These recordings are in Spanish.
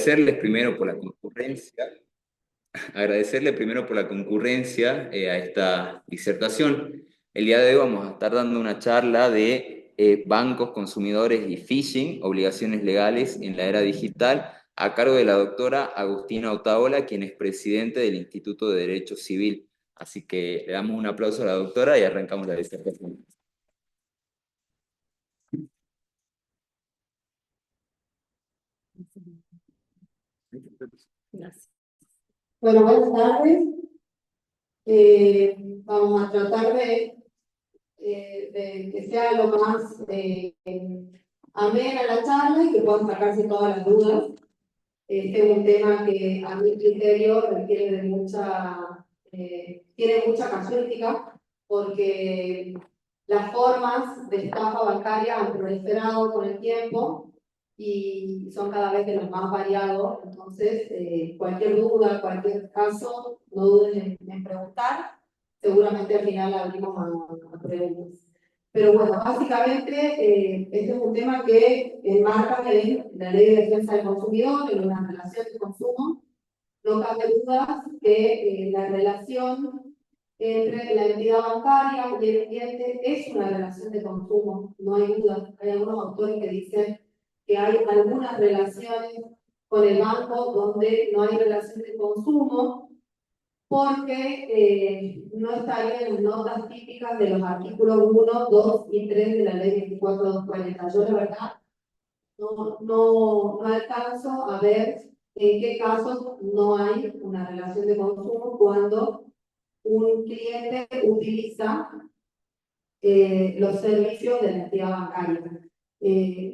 agradecerle primero por la concurrencia a esta disertación. El día de hoy vamos a estar dando una charla de bancos, consumidores y phishing, obligaciones legales en la era digital, a cargo de la doctora Agustina Otaola, quien es presidente del Instituto de Derecho Civil. Así que le damos un aplauso a la doctora y arrancamos la disertación. Gracias. Bueno, buenas tardes. Vamos a tratar de que sea lo más amena la charla y que puedan sacarse todas las dudas. Este es un tema que a mi criterio requiere de tiene mucha casuística, porque las formas de estafa bancaria han proliferado con el tiempo y son cada vez de los más variados. Entonces, cualquier duda, cualquier caso, no duden en preguntar. Seguramente al final abrimos a preguntas. Pero bueno, básicamente este es un tema que enmarca en la Ley de Defensa del Consumidor, en una relación de consumo. No cabe duda que la relación entre la entidad bancaria y el cliente es una relación de consumo, no hay duda. Hay algunos autores que dicen que hay algunas relaciones con el banco donde no hay relación de consumo, porque no estarían en las notas típicas de los artículos 1, 2 y 3 de la ley 24240. Yo la verdad no alcanzo a ver en qué casos no hay una relación de consumo cuando un cliente utiliza los servicios de la entidad bancaria.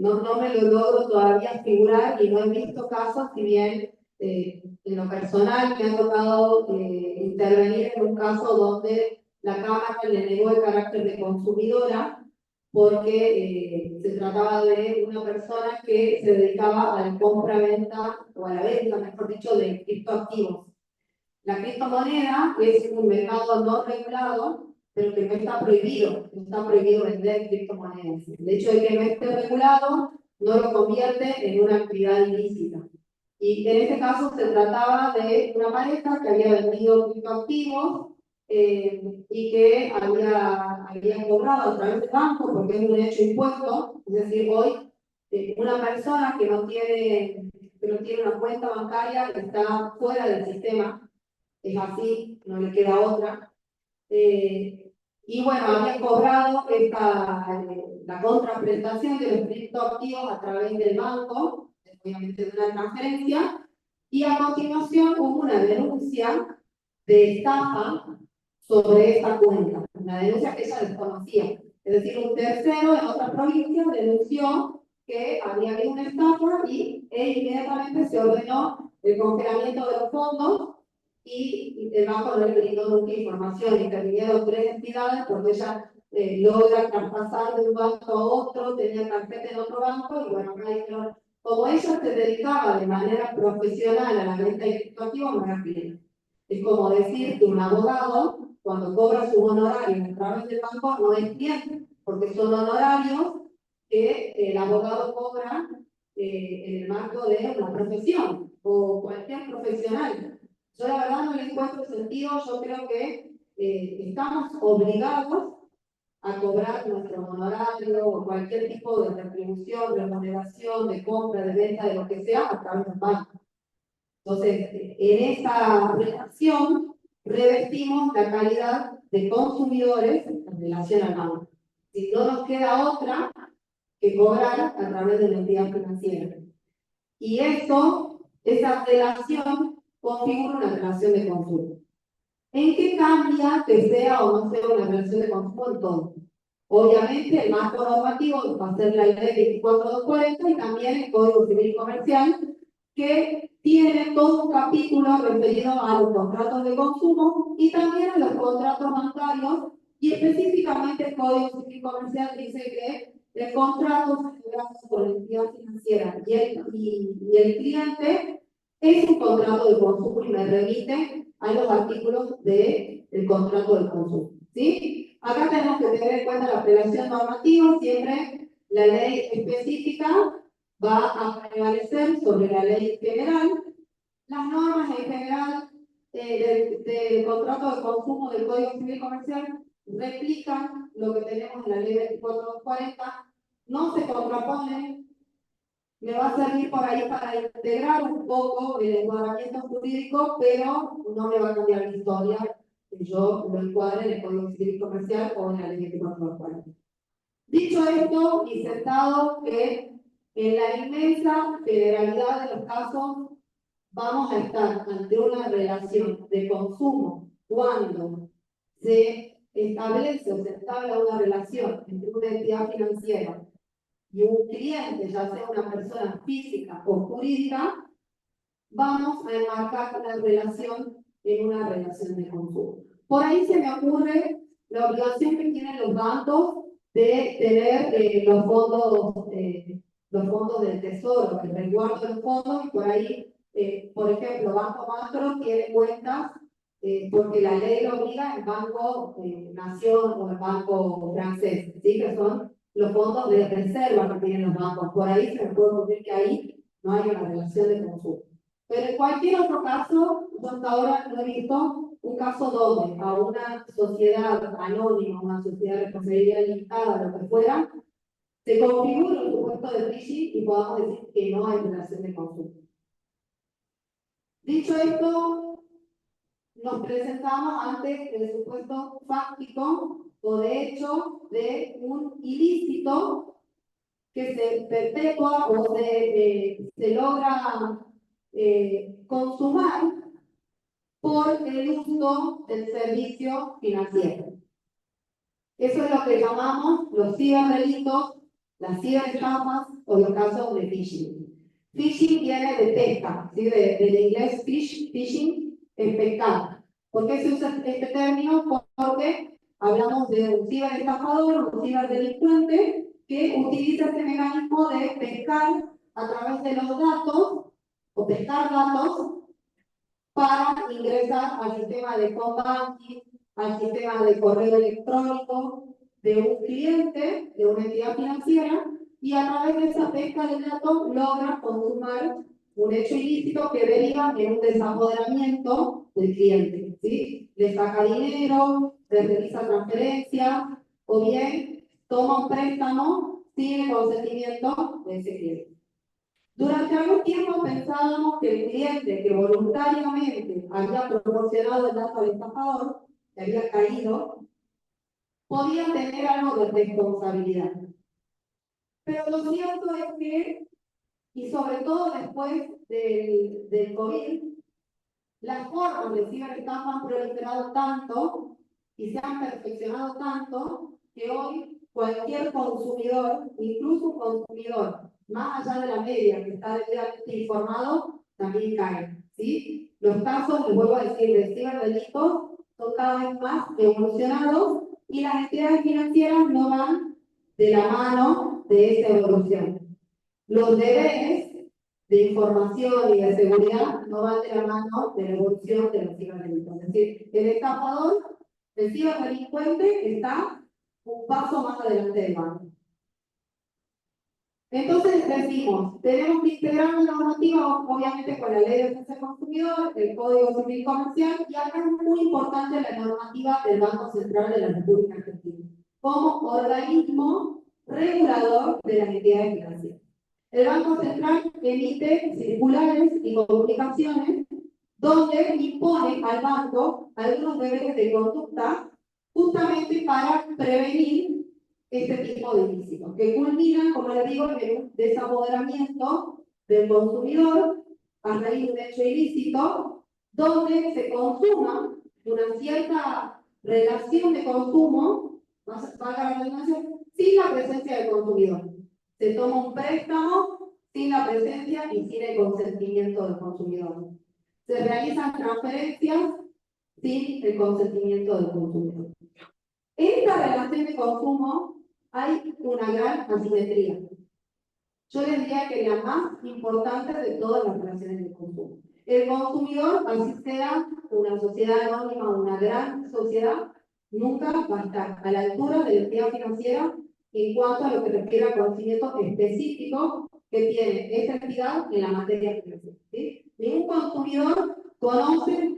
No me lo logro todavía figurar y no he visto casos, si bien en lo personal me ha tocado intervenir en un caso donde la Cámara le negó el carácter de consumidora porque se trataba de una persona que se dedicaba a la compra-venta, o a la venta, mejor dicho, de criptoactivos. La criptomoneda es un mercado no regulado, pero que no está prohibido. No está prohibido vender criptomonedas. El hecho de que no esté regulado no lo convierte en una actividad ilícita. Y en este caso se trataba de una pareja que había vendido criptoactivos y que había cobrado a través del banco, porque es un hecho impuesto. Es decir, hoy una persona que no tiene una cuenta bancaria está fuera del sistema. Es así, no le queda otra. Y bueno, había cobrado la contraprestación de los criptoactivos a través del banco, obviamente de una transferencia, y a continuación hubo una denuncia de estafa sobre esa cuenta, una denuncia que ella desconocía. Es decir, un tercero en otra provincia denunció que había habido una estafa y inmediatamente se ordenó el congelamiento de los fondos y el banco no le brindó nunca información. Intervinieron tres entidades porque ella logra traspasar de un banco a otro, tenía tarjeta en otro banco y bueno, como ella se dedicaba de manera profesional a la venta de criptoactivos, no era cliente. Es como decir que un abogado, cuando cobra sus honorarios a través del banco, no es cliente, porque son honorarios que el abogado cobra en el marco de una profesión o cualquier profesional. Yo la verdad no le encuentro sentido. Yo creo que estamos obligados a cobrar nuestro honorario o cualquier tipo de retribución, de remuneración, de compra, de venta, de lo que sea, a través del banco. Entonces, en esa relación revestimos la calidad de consumidores en relación al banco. Si no nos queda otra que cobrar a través de la entidad financiera. Y esa relación configura una relación de consumo. ¿En qué cambia que sea o no sea una relación de consumo? Entonces, obviamente el marco normativo va a ser la ley 24240 y también el Código Civil y Comercial, que tiene todo un capítulo referido a los contratos de consumo y también a los contratos bancarios, y específicamente el Código Civil y Comercial dice que el contrato celebrado por la entidad financiera y el cliente es un contrato de consumo y me remite a los artículos del contrato de consumo. ¿Sí? Acá tenemos que tener en cuenta la apelación normativa, siempre la ley específica va a prevalecer sobre la ley general. Las normas en general del contrato de consumo del Código Civil Comercial replican lo que tenemos en la ley 2440, no se contraponen. Me va a servir por ahí para integrar un poco el encuadramiento jurídico, pero no me va a cambiar la historia que yo lo encuadre en el Código Civil Comercial o en la ley 2440. Dicho esto, y sentado que en la inmensa generalidad de los casos vamos a estar ante una relación de consumo cuando se establece o se entabla una relación entre una entidad financiera y un cliente, ya sea una persona física o jurídica, vamos a enmarcar la relación en una relación de consumo. Por ahí se me ocurre la obligación que tienen los bancos de tener los fondos del tesoro, el resguardo de los fondos, y por ahí, por ejemplo, Banco Macro tiene cuentas porque la ley lo obliga el Banco Nación o el Banco francés, ¿sí? Que son los fondos de reserva que tienen los bancos. Por ahí se me puede ocurrir que ahí no hay una relación de consumo. Pero en cualquier otro caso, yo hasta ahora no he visto un caso donde a una sociedad anónima, una sociedad de responsabilidad limitada, lo que fuera, se configure un supuesto de phishing y podamos decir que no hay relación de consumo. Dicho esto, nos presentamos ante el supuesto fáctico o de hecho de un ilícito que se perpetúa o se logra consumar por el uso del servicio financiero. Eso es lo que llamamos los ciberdelitos, las ciberestafas o los casos de phishing. Phishing viene de pesca, ¿sí? Del inglés phishing es pescar. ¿Por qué se usa este término? Porque hablamos de un ciberestafador, un ciberdelincuente que utiliza este mecanismo de pescar a través de los datos o pescar datos para ingresar al sistema de home banking, al sistema de correo electrónico de un cliente, de una entidad financiera, y a través de esa pesca de datos logra consumar un hecho ilícito que deriva en un desapoderamiento del cliente, ¿sí? Le saca dinero, le realiza transferencias, o bien toma un préstamo sin el consentimiento de ese cliente. Durante algún tiempo pensábamos que el cliente que voluntariamente había proporcionado el dato al estafador, que había caído, podía tener algo de responsabilidad. Pero lo cierto es que, y sobre todo después del COVID, las formas de ciberestafa han proliferado tanto y se han perfeccionado tanto que hoy cualquier consumidor, incluso un consumidor más allá de la media que está debidamente informado, también cae, ¿sí? Los casos, les vuelvo a decir, de ciberdelitos son cada vez más evolucionados y las entidades financieras no van de la mano de esa evolución. Los deberes de información y de seguridad no van de la mano de la evolución de los ciberdelitos. Es decir, el estafador, el ciberdelincuente está un paso más adelante del banco. Entonces decimos, tenemos que integrar la normativa, obviamente con la Ley de Defensa del Consumidor, el Código Civil Comercial, y acá es muy importante la normativa del Banco Central de la República Argentina, como organismo regulador de las entidades financieras. El Banco Central emite circulares y comunicaciones donde impone al banco algunos deberes de conducta justamente para prevenir este tipo de ilícitos, que culminan, como les digo, en un desapoderamiento del consumidor a raíz de un hecho ilícito, donde se consuma una cierta relación de consumo, valga la redundancia, sin la presencia del consumidor. Se toma un préstamo sin la presencia y sin el consentimiento del consumidor. Se realizan transferencias sin el consentimiento del consumidor. En esta relación de consumo hay una gran asimetría. Yo les diría que la más importante de todas las relaciones de consumo. El consumidor, así sea una sociedad anónima o una gran sociedad, nunca va a estar a la altura de la entidad financiera en cuanto a lo que refiere a conocimientos específicos que tiene esta entidad en la materia financiera. ¿Sí? Ningún consumidor conoce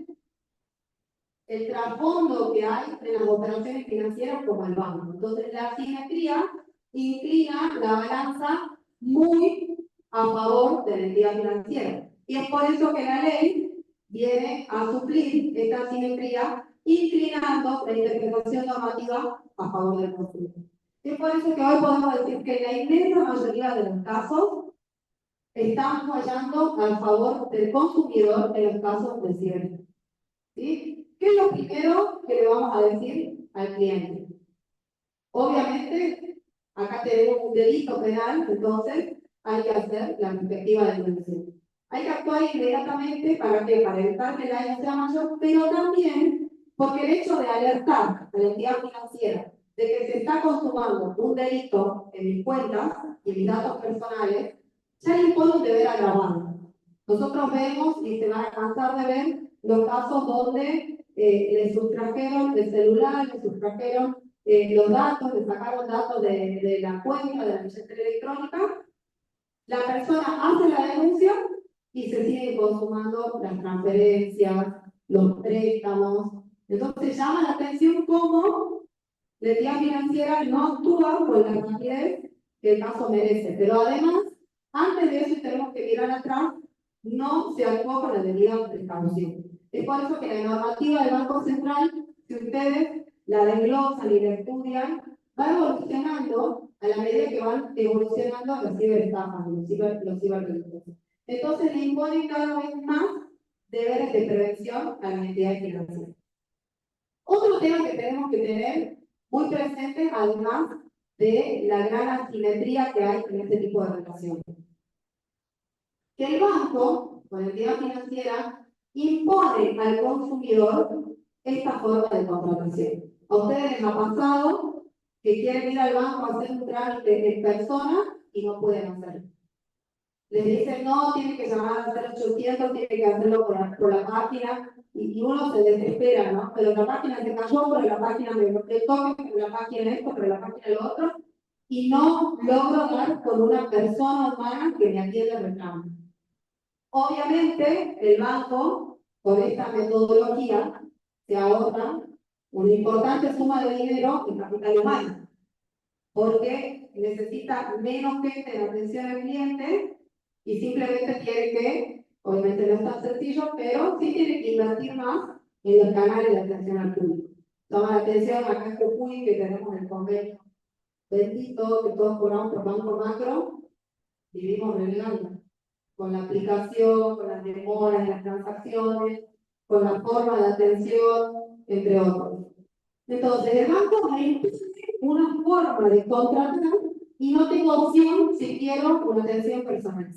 el trasfondo que hay en las operaciones financieras como el banco. Entonces, la asimetría inclina la balanza muy a favor de la entidad financiera. Y es por eso que la ley viene a suplir esta asimetría, inclinando la interpretación normativa a favor del consumidor. Es por eso que hoy podemos decir que la inmensa mayoría de los casos están fallando a favor del consumidor en los casos de cierre. ¿Sí? ¿Qué es lo primero que le vamos a decir al cliente? Obviamente, acá tenemos un delito penal, entonces hay que hacer la respectiva denuncia. Hay que actuar inmediatamente para que para evitar que el daño sea mayor, pero también porque el hecho de alertar a la entidad financiera de que se está consumando un delito en mis cuentas y mis datos personales, ya le impone un deber agravado. Nosotros vemos, y se van a cansar de ver, los casos donde le sustrajeron el celular, le sustrajeron los datos, le sacaron datos de la cuenta, de la billetera electrónica, la persona hace la denuncia y se siguen consumando las transferencias, los préstamos. Entonces llama la atención cómo la entidad financiera no actúa con la rapidez que el caso merece. Pero además, antes de eso, tenemos que mirar atrás, no se actuó con la debida precaución. Es por eso que la normativa del Banco Central, si ustedes la desglosan y la estudian, va evolucionando a la medida que van evolucionando las ciberestafas, los ciberdelitos. Entonces le imponen cada vez más deberes de prevención a las entidades financieras. Otro tema que tenemos que tener muy presente, además de la gran asimetría que hay en este tipo de relaciones. Que el banco, o la entidad financiera, impone al consumidor esta forma de contratación. A ustedes les ha pasado que quieren ir al banco a hacer un trámite en persona y no pueden hacerlo. Les dicen, no, tienen que llamar al 0800, tienen que hacerlo por la página, y uno se desespera, ¿no? Pero la página se cayó, pero la página me toca, pero la página esto, pero la página lo otro, y no logro dar con una persona humana que me atienda el reclamo. Obviamente, el banco, con esta metodología, se ahorra una importante suma de dinero en capital humano, porque necesita menos gente en atención al cliente y simplemente quiere que, obviamente no es tan sencillo, pero sí tiene que invertir más en los canales de atención al público. Toma la atención acá en Jujuy, que tenemos el convenio bendito, que todos cobramos por Banco Macro, vivimos renegando con la aplicación, con las demoras en las transacciones, con la forma de atención, entre otros. Entonces, el banco me impone una forma de contratar y no tengo opción si quiero una atención personal.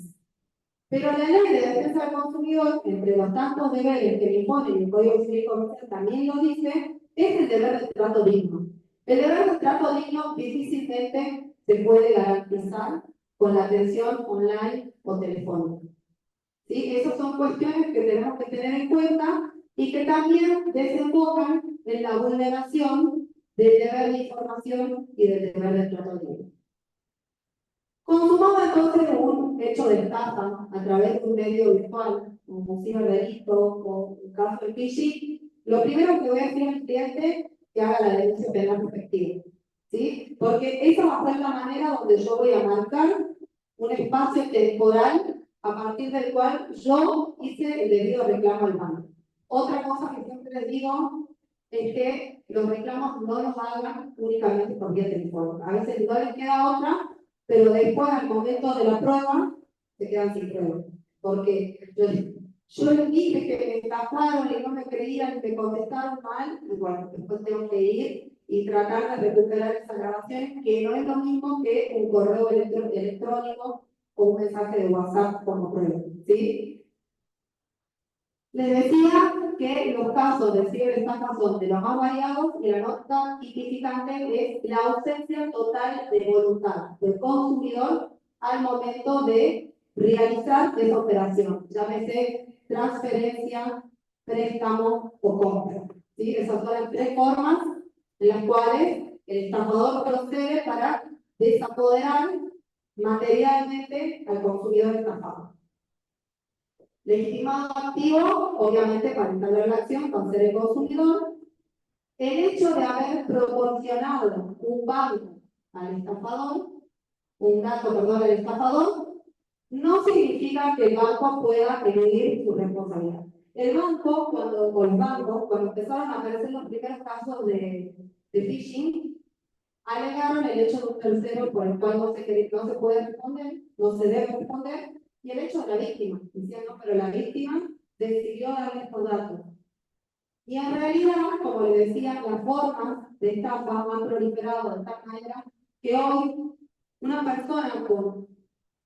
Pero la ley de defensa del consumidor, entre los tantos deberes que le impone el Código Civil Comercial, también lo dice, es el deber de trato digno. El deber de trato digno difícilmente se puede garantizar con la atención online o telefónica. ¿Sí? Esas son cuestiones que tenemos que tener en cuenta y que también desembocan en la vulneración del deber de información y del deber de trato digno. Consumado entonces un hecho de estafa a través de un medio virtual, como un ciberdelito o un caso de phishing, lo primero que voy a decir al cliente es que haga la denuncia penal respectiva. ¿Sí? Porque esa va a ser la manera donde yo voy a marcar un espacio temporal a partir del cual yo hice el debido reclamo al banco. Otra cosa que siempre les digo es que los reclamos no los hagan únicamente por vía telefónica. A veces no les queda otra, pero después, al momento de la prueba, se quedan sin prueba. Porque yo les dije que me estafaron y no me creían y me contestaron mal, y bueno, después tengo que ir y tratar de recuperar esas grabaciones, que no es lo mismo que un correo electrónico o un mensaje de WhatsApp como prueba. ¿Sí? Les decía que los casos de ciberestafa son de los más variados y la nota tipificante es la ausencia total de voluntad del consumidor al momento de realizar esa operación, llámese transferencia, préstamo o compra. ¿Sí? Esas son las tres formas en las cuales el estafador procede para desapoderar materialmente al consumidor estafado. Legitimado activo, obviamente para instalar la acción, con ser el consumidor, el hecho de haber proporcionado un banco al estafador, un dato, perdón, al estafador, no significa que el banco pueda eludir su responsabilidad. El banco, o los bancos, cuando empezaron a aparecer los primeros casos de phishing, alegaron el hecho de un tercero por el cual no se puede responder, no se debe responder, y el hecho de la víctima, diciendo, pero la víctima decidió darle estos datos. Y en realidad, como les decía, las formas de estafa han proliferado de tal manera que hoy una persona con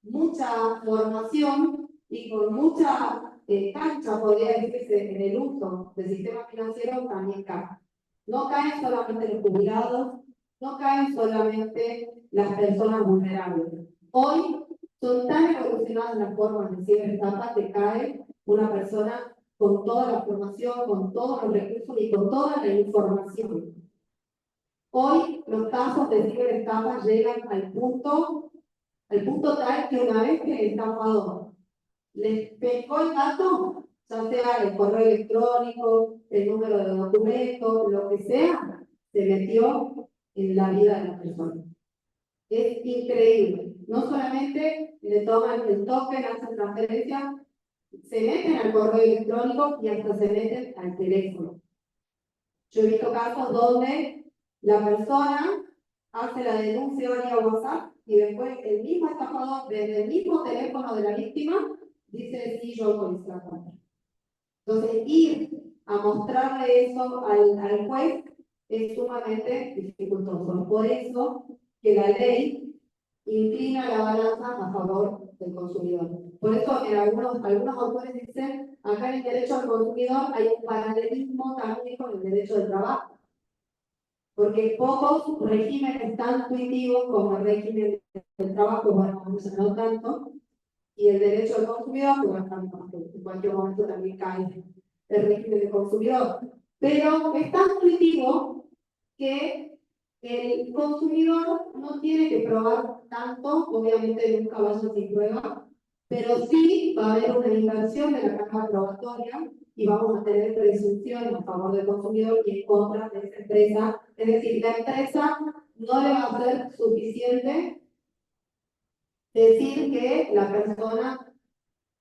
mucha formación y con mucha cancha, podría decirse, en el uso del sistema financiero también cae. No caen solamente los jubilados, no caen solamente las personas vulnerables. Hoy son tan evolucionadas las formas de ciberestafa que cae una persona con toda la formación, con todos los recursos y con toda la información. Hoy los casos de ciberestafa llegan al punto tal que una vez que el estafador les pescó el dato, ya sea el correo electrónico, el número de documento, lo que sea, se metió en la vida de la persona. Es increíble. No solamente le toman el token, hacen transferencia, se meten al correo electrónico y hasta se meten al teléfono. Yo he visto casos donde la persona hace la denuncia vía WhatsApp y después el mismo estafador, desde el mismo teléfono de la víctima, dice, sí, yo autoricé la compra. Entonces, ir a mostrarle eso al juez es sumamente dificultoso. Por eso que la ley inclina la balanza a favor del consumidor. Por eso en algunos autores dicen, acá en el derecho al consumidor hay un paralelismo también con el derecho del trabajo. Porque pocos regímenes tan intuitivos como el régimen del trabajo, bueno, no tanto, y el derecho al consumidor, que bueno, en cualquier momento también cae el régimen del consumidor. Pero es tan intuitivo que el consumidor no tiene que probar tanto, obviamente nunca vaya sin prueba, pero sí va a haber una inversión de la caja probatoria y vamos a tener presunción a favor del consumidor y en contra de esa empresa. Es decir, la empresa no le va a ser suficiente decir que la persona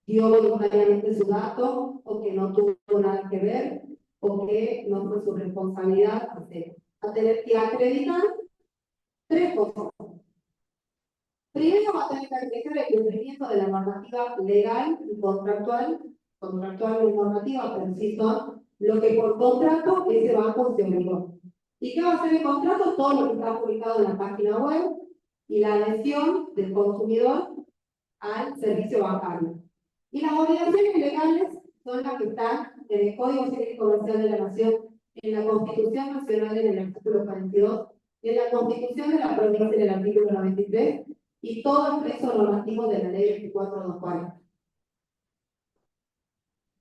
dio voluntariamente su dato o que no tuvo nada que ver o que no fue su responsabilidad, etc. Va a tener que acreditar tres cosas. Primero va a tener que acreditar el cumplimiento de la normativa legal y contractual y normativa, pero sí son lo que por contrato ese banco se obligó. ¿Y qué va a hacer el contrato? Todo lo que está publicado en la página web y la adhesión del consumidor al servicio bancario. Y las obligaciones legales son las que están en el Código Civil y Comercial de la Nación, en la Constitución Nacional en el artículo 42, en la Constitución de la Provincia en el artículo 93 y todo el texto normativo de la Ley 24/240.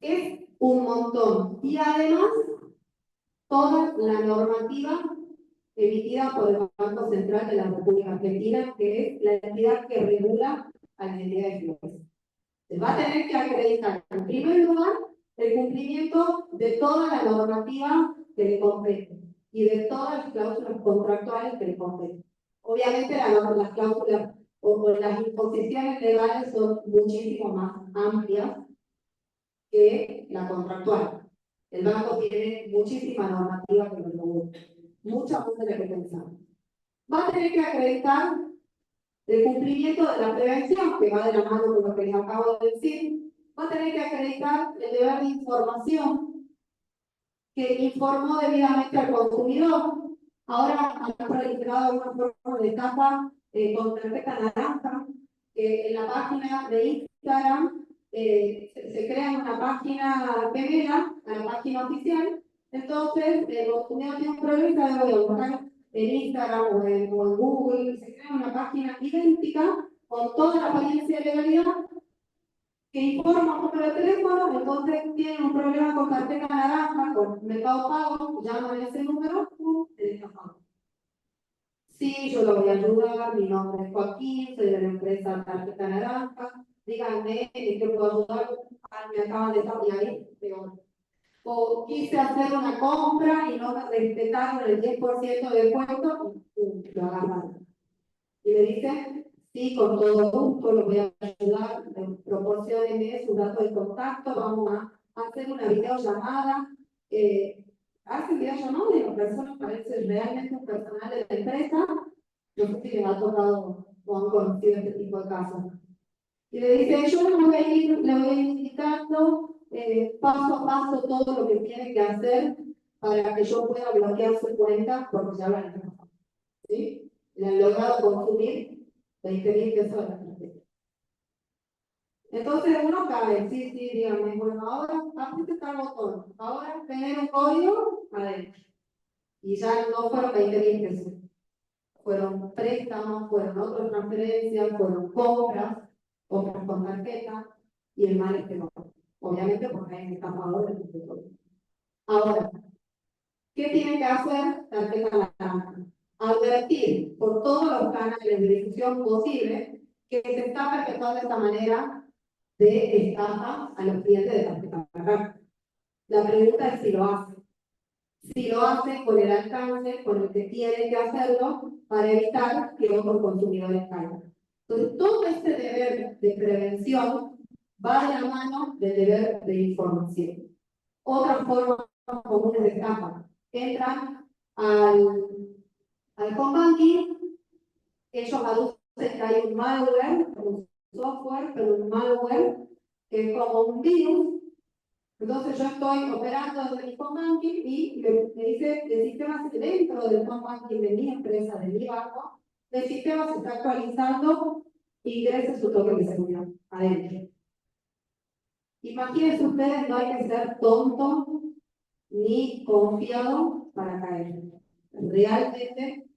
Es un montón. Y además, toda la normativa emitida por el Banco Central de la República Argentina, que es la entidad que regula a la entidad de finanzas. Se va a tener que acreditar, en primer lugar, el cumplimiento de toda la normativa que le compete y de todas las cláusulas contractuales que le competen. Obviamente, las cláusulas o las imposiciones legales son muchísimo más amplias que la contractual. El banco tiene muchísima normativa que lo regula, mucha más de la que pensamos. Va a tener que acreditar el cumplimiento de la prevención, que va de la mano con lo que les acabo de decir. Va a tener que acreditar el deber de información, que informó debidamente al consumidor. Ahora han proliferado algunas formas de estafa con tarjeta naranja, que en la página de Instagram se crea una página gemela a la página oficial. Entonces, el consumidor tiene un problema y voy a buscar en Instagram o en Google, se crea una página idéntica con toda la apariencia de legalidad que informa un número de teléfono, entonces tienen un problema con tarjeta naranja, con Mercado Pago, llaman a ese número, el estafado. Sí, yo lo voy a ayudar, mi nombre es Joaquín, soy de la empresa Tarjeta Naranja, díganme en qué puedo ayudar, me acaban de estar y ahí, peor. O quise hacer una compra y no me respetaron el 10% de descuento, y lo agarraron. Y le dicen, sí, con todo gusto, lo voy a ayudar, proporciónenme su dato de contacto, vamos a hacer una videollamada. Hacen videollamada y la persona parece realmente un personal de la empresa. No sé si les ha tocado o han conocido este tipo de casos. Y le dice, yo le voy a ir indicando paso a paso todo lo que tiene que hacer para que yo pueda bloquear su cuenta porque ya la han estafado. ¿Sí? Le han logrado consumir 20.000 pesos de la tarjeta. Entonces uno cae, sí, dígame, bueno, ahora apriete el botón, ahora tener un código adentro. Y ya no fueron 20.000 pesos. Fueron préstamos, fueron otras transferencias, fueron compras con tarjeta, y el mal es que no. Obviamente porque hay un estafador del sector. Ahora, ¿qué tiene que hacer Tarjeta Naranja? Advertir por todos los canales de difusión posibles que se está perpetuando esta manera de estafa a los clientes de Tarjeta Naranja. La pregunta es si lo hace. Si lo hace con el alcance con el que tiene que hacerlo para evitar que otros consumidores caigan. Entonces, todo este deber de prevención va de la mano del deber de información. Otras formas comunes de estafa. Entran al home banking, ellos aducen que hay un malware, un software, pero un malware que es como un virus. Entonces yo estoy operando desde mi home banking y me dice el sistema dentro del home banking de mi empresa, de mi banco, el sistema se está actualizando y ingresa su toque de seguridad adentro. Imagínense ustedes, no hay que ser tonto ni confiado para caer. Realmente,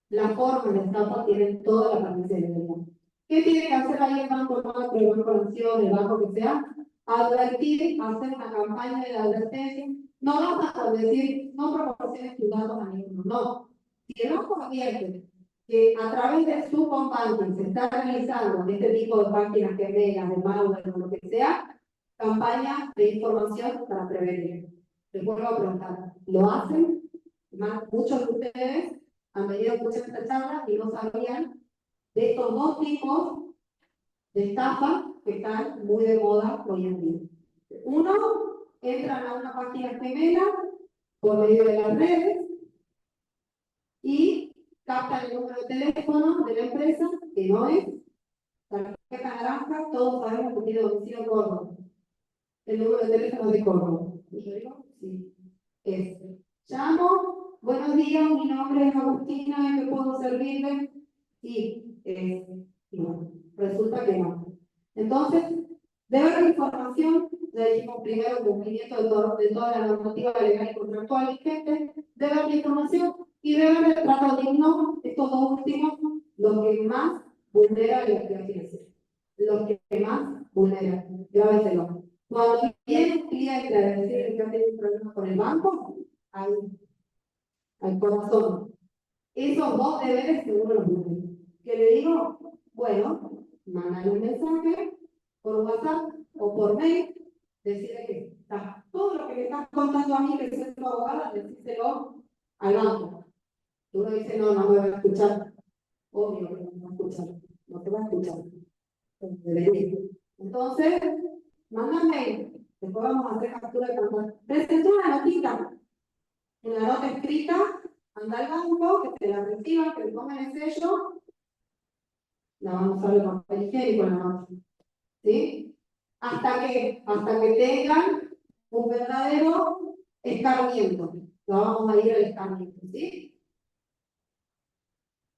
la forma de estafa tiene toda la participación. ¿Qué tiene que hacer ahí el banco macro, el banco nación, el banco que sea? Advertir, hacer una campaña de advertencia. No basta con decir, no proporciones tus datos a ninguno, no. Si el banco advierte que a través de su home banking se está realizando este tipo de páginas gemelas, de malware o lo que sea, campaña de información para prevenir. Les vuelvo a preguntar, ¿lo hacen? Muchos de ustedes han venido a escuchar esta charla y no sabían de estos dos tipos de estafa que están muy de moda hoy en día. Uno, entran a una página gemela por medio de las redes y captan el número de teléfono de la empresa, que no es Tarjeta Naranja, todos sabemos que tiene domicilio Córdoba. El número de teléfono de Córdoba. ¿Y yo digo? Sí. Es. Llamo, buenos días, mi nombre es Agustina, ¿en qué puedo servirle? Y bueno, resulta que no. Entonces, deber de información, ya dijimos primero cumplimiento de toda la normativa legal y contractual vigente, deber de información y deber de trato digno, estos dos últimos, los que más vulneran la actividad financiera. Los que más vulneran, grábenselo. Cuando viene un cliente a decir que ha tenido un problema con el banco, al corazón. Esos dos deberes seguro los tienen. ¿Qué le digo? Bueno, mandar un mensaje por WhatsApp o por mail, decirle que está todo lo que me estás contando a mí, que soy tu abogada, decírselo al banco. Uno dice, no, no me va a escuchar. Obvio que no me va a escuchar. No te va a escuchar. Entonces, manda mail. Después vamos a hacer captura de pantalla. Presentó una notita. Una nota escrita, anda al banco, que te la reciban, que le pongan el sello, la vamos a ver con papel higiénico la nota. ¿Sí? Hasta que tengan un verdadero escarmiento. La vamos a ir al escarmiento. ¿Sí?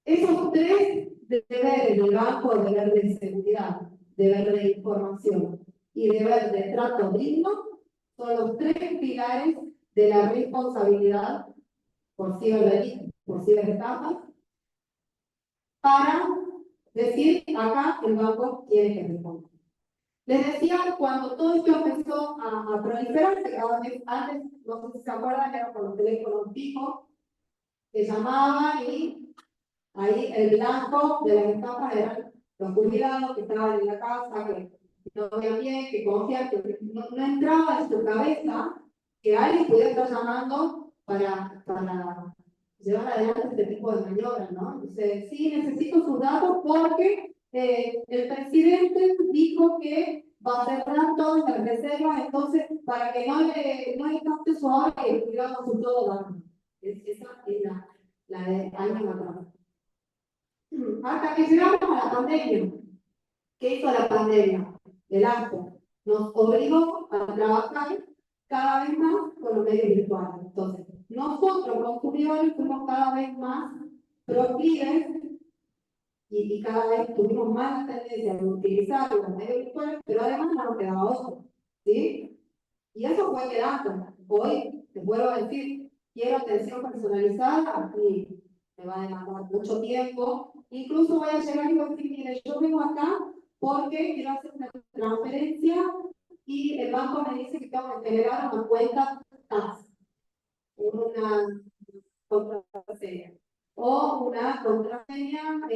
Esos tres deberes del banco, deber de seguridad, deber de información y deber de trato digno, son los tres pilares de la responsabilidad por ciberdelito, por ciberestafa, para decir acá el banco tiene que responder. Les decía, cuando todo esto empezó a proliferar, que cada vez antes, no sé si se acuerdan, era por los teléfonos fijos, que llamaban y Ahí el blanco de las estafas eran los jubilados que estaban en la casa, que no veían bien, que confían, que no entraba en su cabeza que alguien pudiera estar llamando para llevar adelante este tipo de maniobras, ¿no? Entonces, sí, necesito sus datos porque el presidente dijo que va a cerrar todas las reservas, entonces, para que no le capte su ahora y el privado su todo dato. Esa es la de años atrás. Hasta que llegamos a la pandemia. ¿Qué hizo la pandemia? El ASCO nos obligó a trabajar cada vez más con los medios virtuales. Entonces, nosotros, los consumidores, fuimos cada vez más proclives y cada vez tuvimos más la tendencia de utilizar los medios virtuales, pero además no nos quedaba otro. ¿Sí? Y eso fue quedando. Hoy, te puedo decir, quiero atención personalizada y me va a demandar mucho tiempo. Incluso voy a llegar y voy a decir, mire, yo vengo acá porque quiero hacer una transferencia y el banco me dice que tengo que generar una cuenta TAS, una contraseña, o una contraseña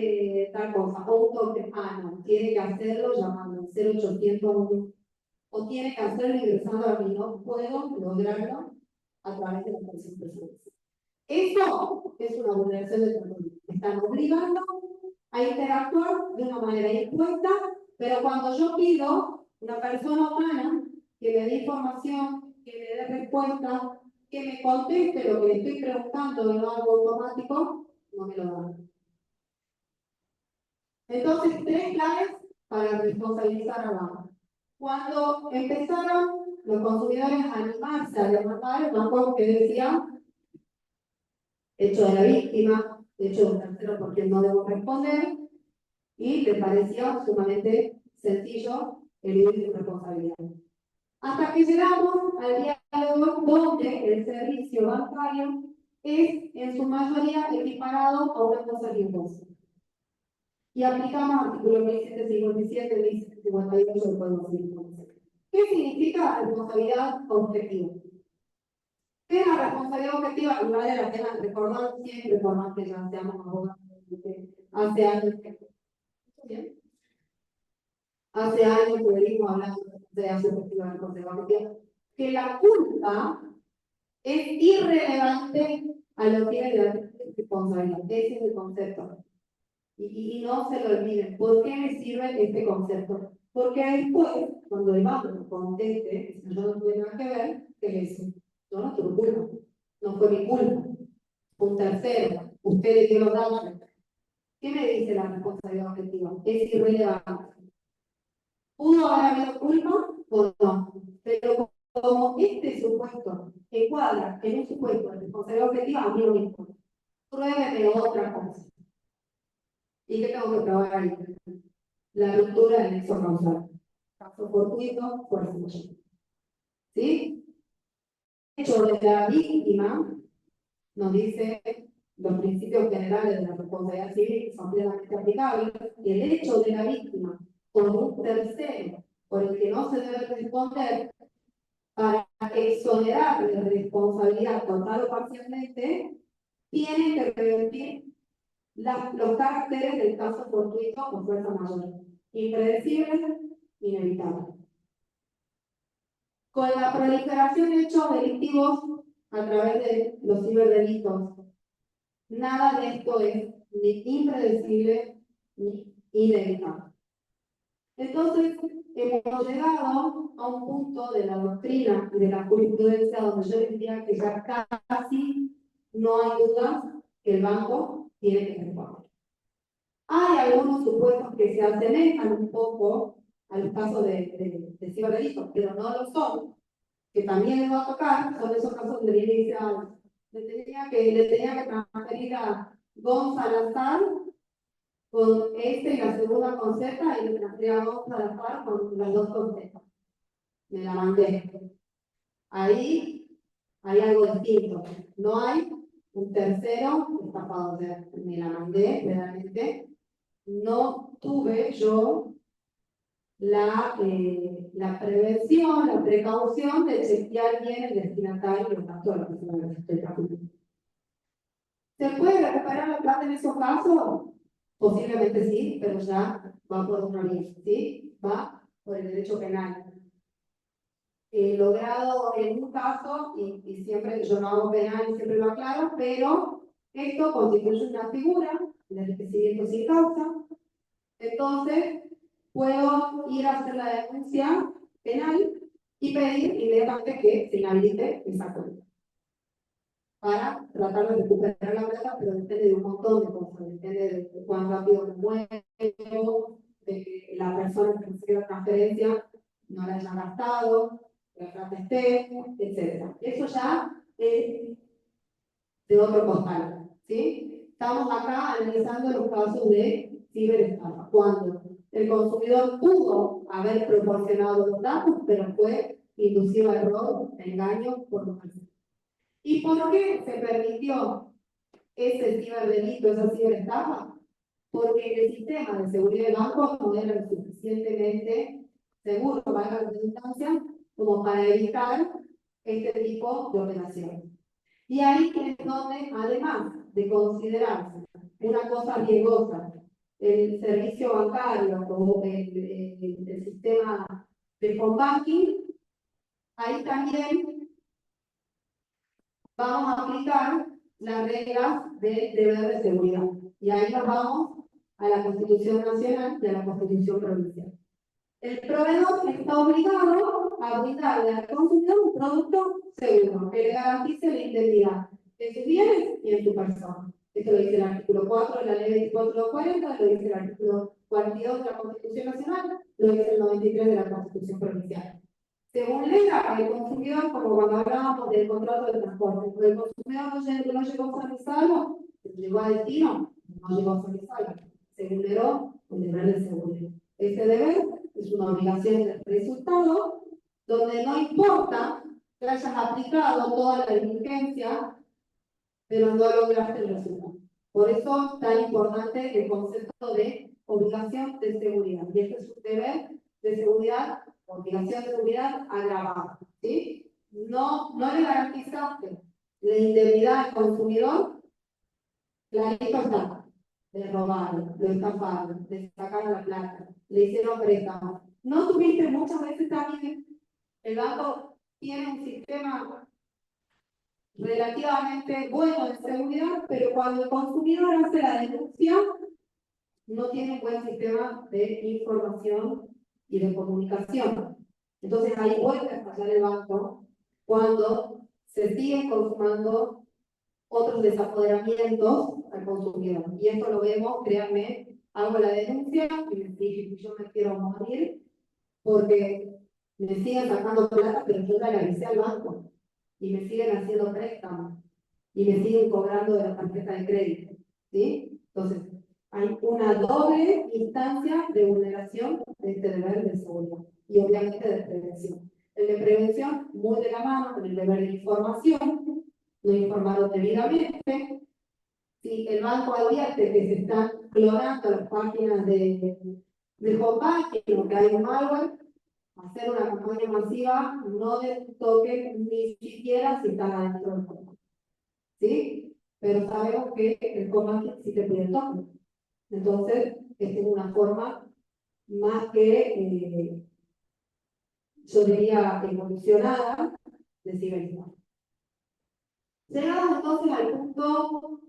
tal cosa, o un token. Ah, no, tiene que hacerlo llamando al 0800 o tiene que hacerlo ingresando a mí. No puedo lograrlo a través de la atención personal. Eso es una vulneración de datos. Me están obligando a interactuar de una manera impuesta, pero cuando yo pido una persona humana que me dé información, que me dé respuesta, que me conteste lo que le estoy preguntando de algo automático, no me lo dan. Entonces, 3 claves para responsabilizar al banco. Cuando empezaron los consumidores a animarse a demandar, el banco que decía hecho de la víctima, hecho de un tercero porque no debo responder, y le parecía sumamente sencillo eludir su responsabilidad. Hasta que llegamos al día de hoy, donde el servicio bancario es en su mayoría equiparado a una cosa riesgosa. Y aplicamos artículos 1757, 1758 del Código Civil. ¿Qué significa responsabilidad objetiva? ¿Qué es la responsabilidad objetiva? Y vale la pena recordar siempre, por más que ya seamos abogados, hace años que, hace años que venimos hablando de la responsabilidad objetiva, que la culpa es irrelevante a lo que es la responsabilidad. Ese es el concepto. Y no se lo olviden. ¿Por qué me sirve este concepto? Porque después, cuando el banco conteste, yo no tuve nada que ver, ¿qué es eso? Yo no tuve culpa. No fue mi culpa. Un tercero, usted le dio los datos. ¿Qué me dice la responsabilidad objetiva? Es irrelevante. ¿Pudo haber habido culpa o no? Pero como este supuesto encuadra en un supuesto de responsabilidad objetiva, a mí no me importa. Pruébeme otra cosa. ¿Y qué tengo que probar ahí? La ruptura del nexo causal. Caso fortuito, fuerza mayor. ¿Sí? El hecho de la víctima nos dice los principios generales de la responsabilidad civil que son plenamente aplicables, y el hecho de la víctima con un tercero por el que no se debe responder para exonerar de responsabilidad total o parcialmente, tiene que revertir los caracteres del caso fortuito con fuerza mayor, impredecible, inevitable. Con la proliferación de hechos delictivos a través de los ciberdelitos, nada de esto es ni impredecible ni inevitable. Entonces, hemos llegado a un punto de la doctrina y de la jurisprudencia donde yo diría que ya casi no hay dudas que el banco tiene que responder. Hay algunos supuestos que se asemejan un poco a los casos de ciberdelitos, pero no lo son, que también les va a tocar, son esos casos donde viene y dice, le tenía que transferir a Gonzalo Salazar con y la segunda con Z, y le transferí a Gonzalo Salazar con las dos con Z. Me la mandé. Ahí hay algo distinto. No hay un tercero estafado. Me la mandé realmente. No tuve yo la prevención, la precaución de chequear bien el destinatario y los datos de la persona que estoy tratando. ¿Se puede recuperar la plata en esos casos? Posiblemente sí, pero ya va por otra vía, ¿sí? Va por el derecho penal. Logrado en un caso, y siempre yo no hago penal y siempre lo aclaro, pero esto constituye una figura de enriquecimiento sin causa. Entonces, puedo ir a hacer la denuncia penal y pedir inmediatamente que se inhabilite esa cuenta para tratar de recuperar la plata, pero depende de un montón de cosas, depende de cuán rápido me muevo, de que la persona que recibe la transferencia no la haya gastado, que la plata esté, etc. Eso ya es de otro costal, ¿sí? Estamos acá analizando los casos de ciberestafa, cuando el consumidor pudo haber proporcionado los datos, pero fue inducido a error, engaño, por los terceros. ¿Y por qué se permitió ese ciberdelito, esa ciberestafa? Porque el sistema de seguridad del banco no era lo suficientemente seguro, valga la redundancia, como para evitar este tipo de operaciones. Y ahí es donde, además de considerarse una cosa riesgosa, el servicio bancario o el sistema de home banking, ahí también vamos a aplicar las reglas de deber de seguridad. Y ahí nos vamos a la Constitución Nacional y a la Constitución Provincial. El proveedor está obligado a brindarle al consumidor un producto seguro, que le garantice la integridad de sus bienes y de su persona. Esto lo dice el artículo 4 de la ley 2440, lo dice el artículo 42 de la Constitución Nacional, lo dice el 93 de la Constitución Provincial. Se vulnera al consumidor, como cuando hablábamos del contrato de transporte, porque el consumidor no llegó sano y salvo, llegó a destino, no llegó sano y salvo. Se vulneró el deber de seguridad. Ese deber es una obligación del resultado, donde no importa que hayas aplicado toda la diligencia, pero no lograste el resultado. Por eso es tan importante el concepto de obligación de seguridad. Y este es un deber de seguridad, obligación de seguridad agravada. ¿Sí? No le garantizaste la indemnidad al consumidor, clarito está. Le robaron, lo estafaron, le sacaron la plata, le hicieron préstamos. No tuviste muchas veces también, el banco tiene un sistema relativamente bueno de seguridad, pero cuando el consumidor hace la denuncia, no tiene un buen sistema de información y de comunicación. Entonces ahí vuelve a fallar el banco cuando se siguen consumando otros desapoderamientos al consumidor. Y esto lo vemos, créanme, hago la denuncia y me dije, yo me quiero morir porque me siguen sacando plata, pero yo la avisé al banco y me siguen haciendo préstamos y me siguen cobrando de la tarjeta de crédito. ¿Sí? Entonces, hay una doble instancia de vulneración de este deber de seguridad y obviamente de prevención. El de prevención, muy de la mano con el deber de información, no informaron debidamente. Si el banco advierte que se están clonando las páginas de home banking o que hay un malware, hacer una campaña masiva, no le toquen ni siquiera si están adentro del home. ¿Sí? Pero sabemos que el home banking sí te pide toque. Entonces, esta es una forma más que, yo diría, evolucionada de ciberseguridad. Llegamos entonces al punto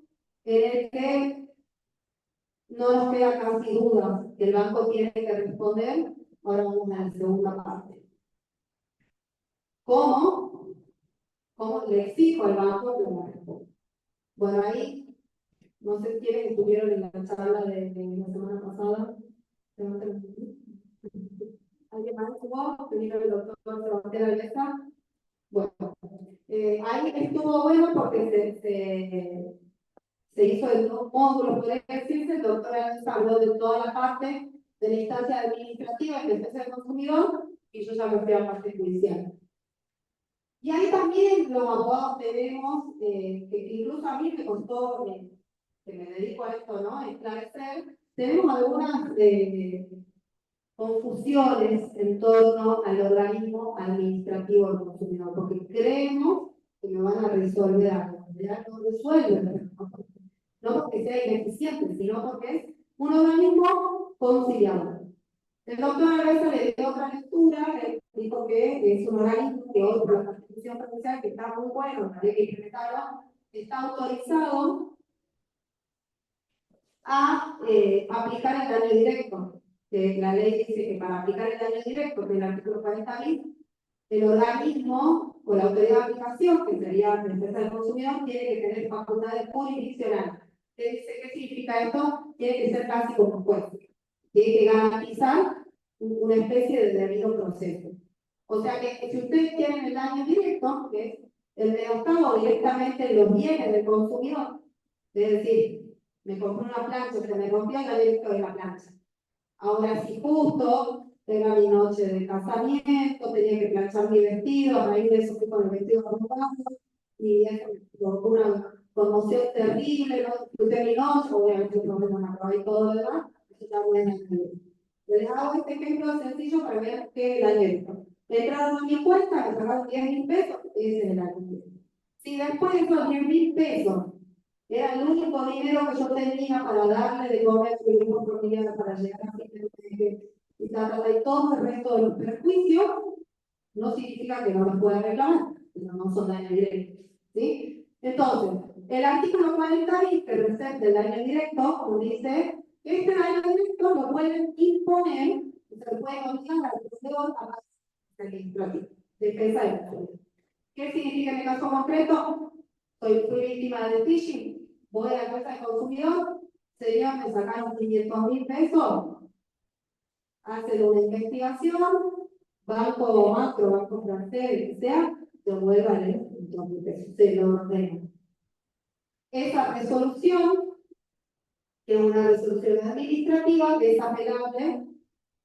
en el que no nos queda casi duda que el banco tiene que responder. Ahora vamos a la segunda parte. ¿Cómo? ¿Cómo le exijo al banco que me responda? Bueno, ahí, no sé quiénes estuvieron en la charla de la semana pasada. ¿Alguien más estuvo? ¿Vino el doctor Sebastián Almeza? Bueno, ahí estuvo bueno porque se hizo en dos módulos, podría decirse. El doctor Almeza habló de toda la parte de la instancia administrativa en defensa del consumidor y yo ya me fui a la parte judicial. Y ahí también los abogados tenemos, que incluso a mí me costó, que me dedico a esto, ¿no? Esclarecer, tenemos algunas confusiones en torno al organismo administrativo del consumidor, porque creemos que me van a resolver algo. Ya no resuelven, ¿no? no porque sea ineficiente, sino porque es un organismo conciliador. El doctor Arreza le dio otra lectura, dijo que es un organismo que hoy por la Constitución Provincial, que está muy bueno, la ley que implementarlo, está autorizado a aplicar el daño directo. La ley dice que para aplicar el daño directo, que es el artículo 40.000, el organismo o la autoridad de aplicación, que sería la defensa del consumidor, tiene que tener facultades jurisdiccionales. ¿Qué significa esto? Tiene que ser casi como un juez. Tiene que garantizar una especie de debido proceso. O sea que si ustedes tienen el daño directo, que es el menoscabo directamente en los bienes del consumidor, es decir, me compré una plancha, se me rompió el daño directo de la plancha. Ahora, si justo era mi noche de casamiento, tenía que planchar mi vestido, a raíz de eso fui con el vestido arrugado, y eso provocó una conmoción terrible, no disfruté mi noche, obviamente no me acabé y todo lo demás, eso está bueno. Les hago este ejemplo sencillo para ver qué es el daño. Entraron a mi cuenta, me pagaron 10.000 pesos, ese es el daño. Si después de esos 10.000 pesos era el único dinero que yo tenía para darle de comer a mi grupo familiar para llegar a fin de mes y todo el resto de los perjuicios, no significa que no los pueda reclamar, pero no son daños directos. ¿Sí? Entonces, el artículo 40 que presenta el daño directo, nos dice que este daño directo lo pueden imponer, se puede obligar al consumidor a pagar administrativo, defensa del consumidor. ¿Qué significa en el caso concreto? Fui víctima de phishing, voy a la cuenta del consumidor, señor, me sacaron 500.000 pesos, hacen una investigación, banco macro, banco francés, el que sea, devuélvale 500.000 pesos, se lo ordena. Esa resolución, que es una resolución administrativa, es apelable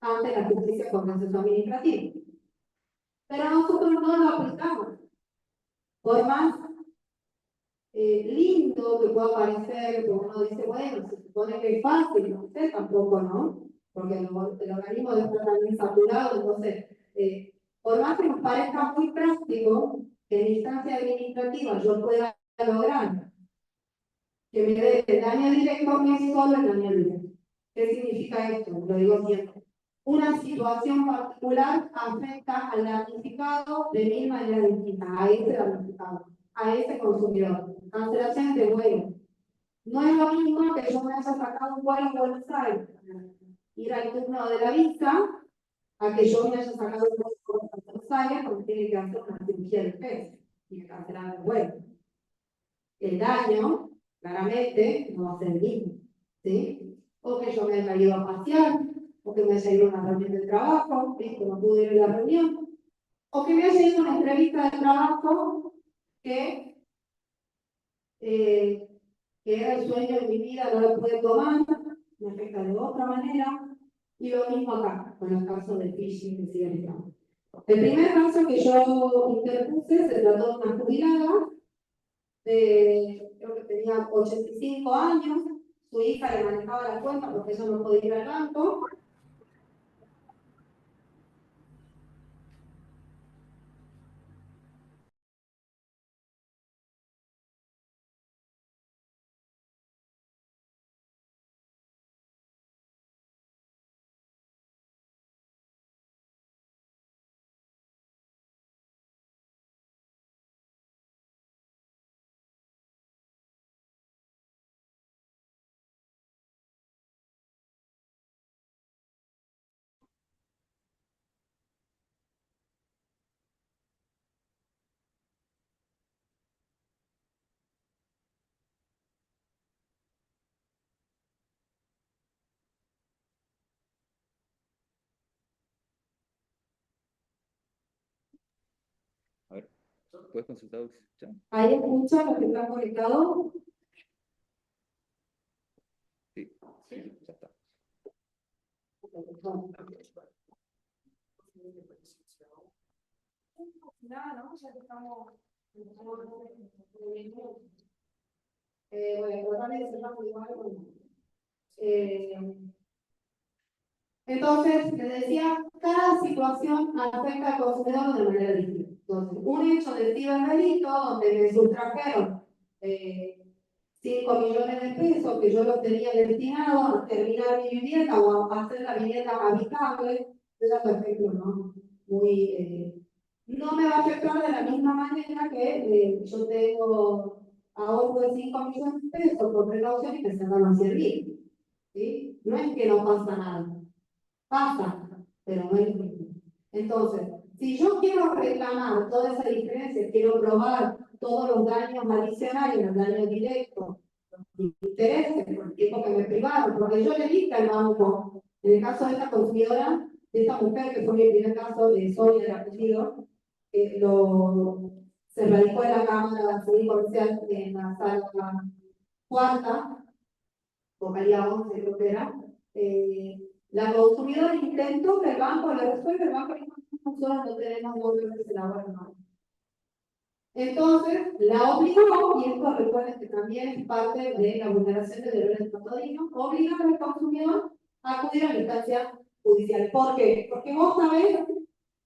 ante la justicia por proceso administrativo. Pero nosotros no lo aplicamos. Por más lindo que pueda parecer, que uno dice, bueno, se supone que es fácil, no sé, tampoco, ¿no? Porque el organismo debe estar también saturado, entonces, por más que nos parezca muy práctico que en instancia administrativa yo pueda lograr que me dé el daño directo, que es solo el daño directo. ¿Qué significa esto? Lo digo siempre. Una situación particular afecta al damnificado de mil maneras distintas, a ese damnificado, a ese consumidor. Cancelación de vuelo. No es lo mismo que yo me haya sacado un vuelo a Buenos Aires, ir al turno de la visa, a que yo me haya sacado un vuelo a Buenos Aires porque tiene que hacer una cirugía de peso y cancelar el vuelo. El daño, claramente, no va a ser el mismo, ¿sí? O que yo me haya ido a pasear, o que me haya ido a una reunión de trabajo, ¿sí? No pude ir a la reunión, o que me haya ido a una entrevista de trabajo que era el sueño de mi vida, no lo pude tomar, me afecta de otra manera, y lo mismo acá, con el caso del phishing que sigue estando. El primer caso que yo interpuse se trató de una jubilada, creo que tenía 85 años, su hija le manejaba la cuenta porque ella no podía ir al banco. A ver, ¿puedes consultar? Ahí escuchan los que están conectados. Sí, sí, ya está. Nada, ¿no? Ya que estamos. Entonces, les decía, cada situación afecta al consumidor de manera distinta. Entonces, un hecho de ciberdelito donde me sustrajeron 5 millones de pesos que yo los tenía destinados a terminar mi vivienda o a hacer la vivienda habitable, es un ejemplo, ¿no? No me va a afectar de la misma manera que yo tengo ahorro de 5 millones de pesos por precaución y que se van a servir. ¿Sí? No es que no pasa nada, pasa, pero no es lo mismo. Entonces, si yo quiero reclamar toda esa diferencia, quiero probar todos los daños adicionales, los daños directos, los intereses, por el tiempo que me privaron, porque yo le dije al banco, en el caso de esta consumidora, de esta mujer, que fue mi primer caso de Sonia, el apellido, se radicó en la Cámara Civil Comercial en la sala cuarta, vocalía 11 creo que era, la consumidora intentó que el banco le resuelva, el banco dijo, nosotros no tenemos dónde que se la guardan. Entonces, la obligó, y esto recuerden que también es parte de la vulneración de deberes patodinos, obliga al consumidor a acudir a la instancia judicial. ¿Por qué? Porque vos sabés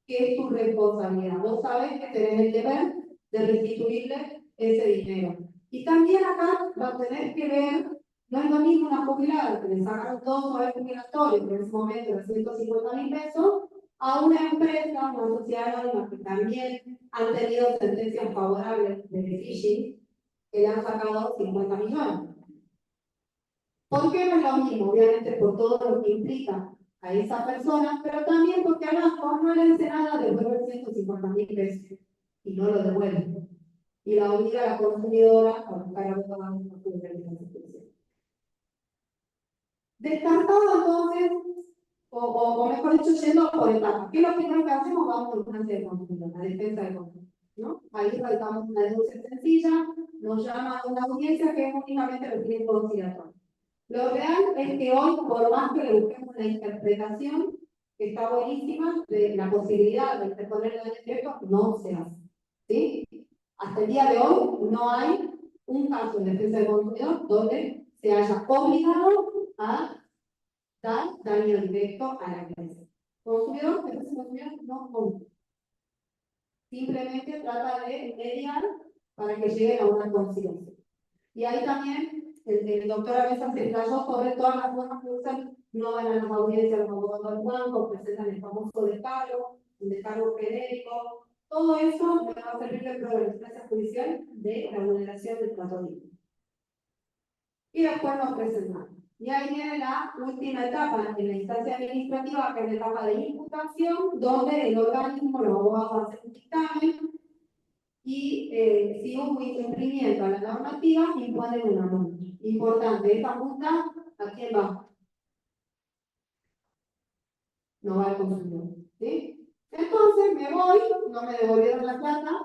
que es tu responsabilidad, vos sabés que tenés el deber de restituirle ese dinero. Y también acá va a tener que ver, no es lo mismo una jubilada que le sacaron todo el jubilatorio, que en ese momento era 150.000 pesos, a una empresa, una sociedad anónima que también han tenido sentencias favorables de phishing, que le han sacado 50 millones. ¿Por qué no es lo mismo? Obviamente por todo lo que implica a esa persona, pero también porque al banco no le dice nada de devolver 150.000 pesos y no lo devuelve. Y la obliga a la consumidora a buscar abogados para cubrir esa situación. Descartado entonces, o mejor dicho, yendo por etapas. ¿Qué es lo primero que hacemos? Vamos por instancia de consumidor, la defensa del consumidor, ¿no? Ahí radicamos una denuncia sencilla, nos llama a una audiencia que es únicamente el fin conciliatorio. Lo real es que hoy, por más que le busquemos una interpretación, que está buenísima, de la posibilidad de interponer el daño directo, no se hace. ¿Sí? Hasta el día de hoy no hay un caso en defensa del consumidor donde se haya obligado a dar daño directo a la empresa. Consumidor, defensa del consumidor no compra. Simplemente trata de mediar para que lleguen a una conciliación. Y ahí también el doctor a veces se explayó sobre todas las formas que usan, no van a las audiencias, los abogados del banco, presentan el famoso descargo, un descargo genérico. Todo eso me va a servir de prueba en la instancia judicial de la vulneración del trato libre. Y después nos presentamos. Y ahí viene la última etapa en la instancia administrativa, que es la etapa de imputación, donde el organismo, los abogados hacen un dictamen, y si hubo incumplimiento a la normativa, imponen una multa. Importante, esta multa, ¿a quién va? No va al consumidor. ¿Sí? Entonces me voy, no me devolvieron la plata,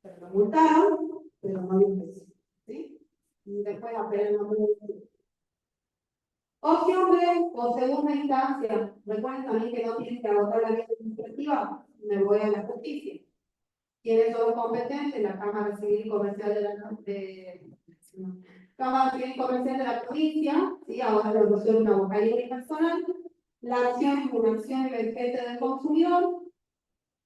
pero me multaron, pero no hay un peso. ¿Sí? Y después apelan la multa. Opción B, o segunda instancia. Recuerden también que no tienen que agotar la vía administrativa, me voy a la justicia. ¿Quiénes son los competentes? La Cámara Civil y Comercial Cámara Civil y Comercial de la provincia, ¿sí? Ahora lo resuelve una vocalía unipersonal. La acción es una acción emergente del consumidor.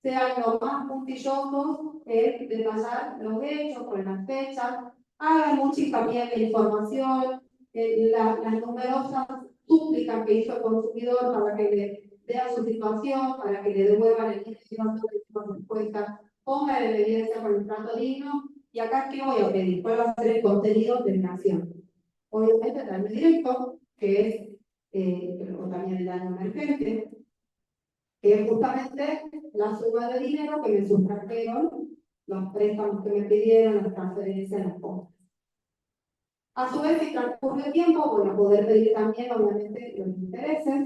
Sean lo más puntillosos en detallar los hechos con las fechas. Hagan mucho hincapié en la información, las numerosas súplicas que hizo el consumidor para que le vean su situación, para que le devuelvan el dinero de respuesta. Ponga en evidencia con el trato digno. Y acá, ¿qué voy a pedir? ¿Cuál va a ser el contenido de la acción? Obviamente, el daño directo, que es también el daño emergente, que es justamente la suma de dinero que me sustrajeron los préstamos que me pidieron, las transferencias, las compras. A su vez, si transcurre el tiempo, bueno, poder pedir también, obviamente, los intereses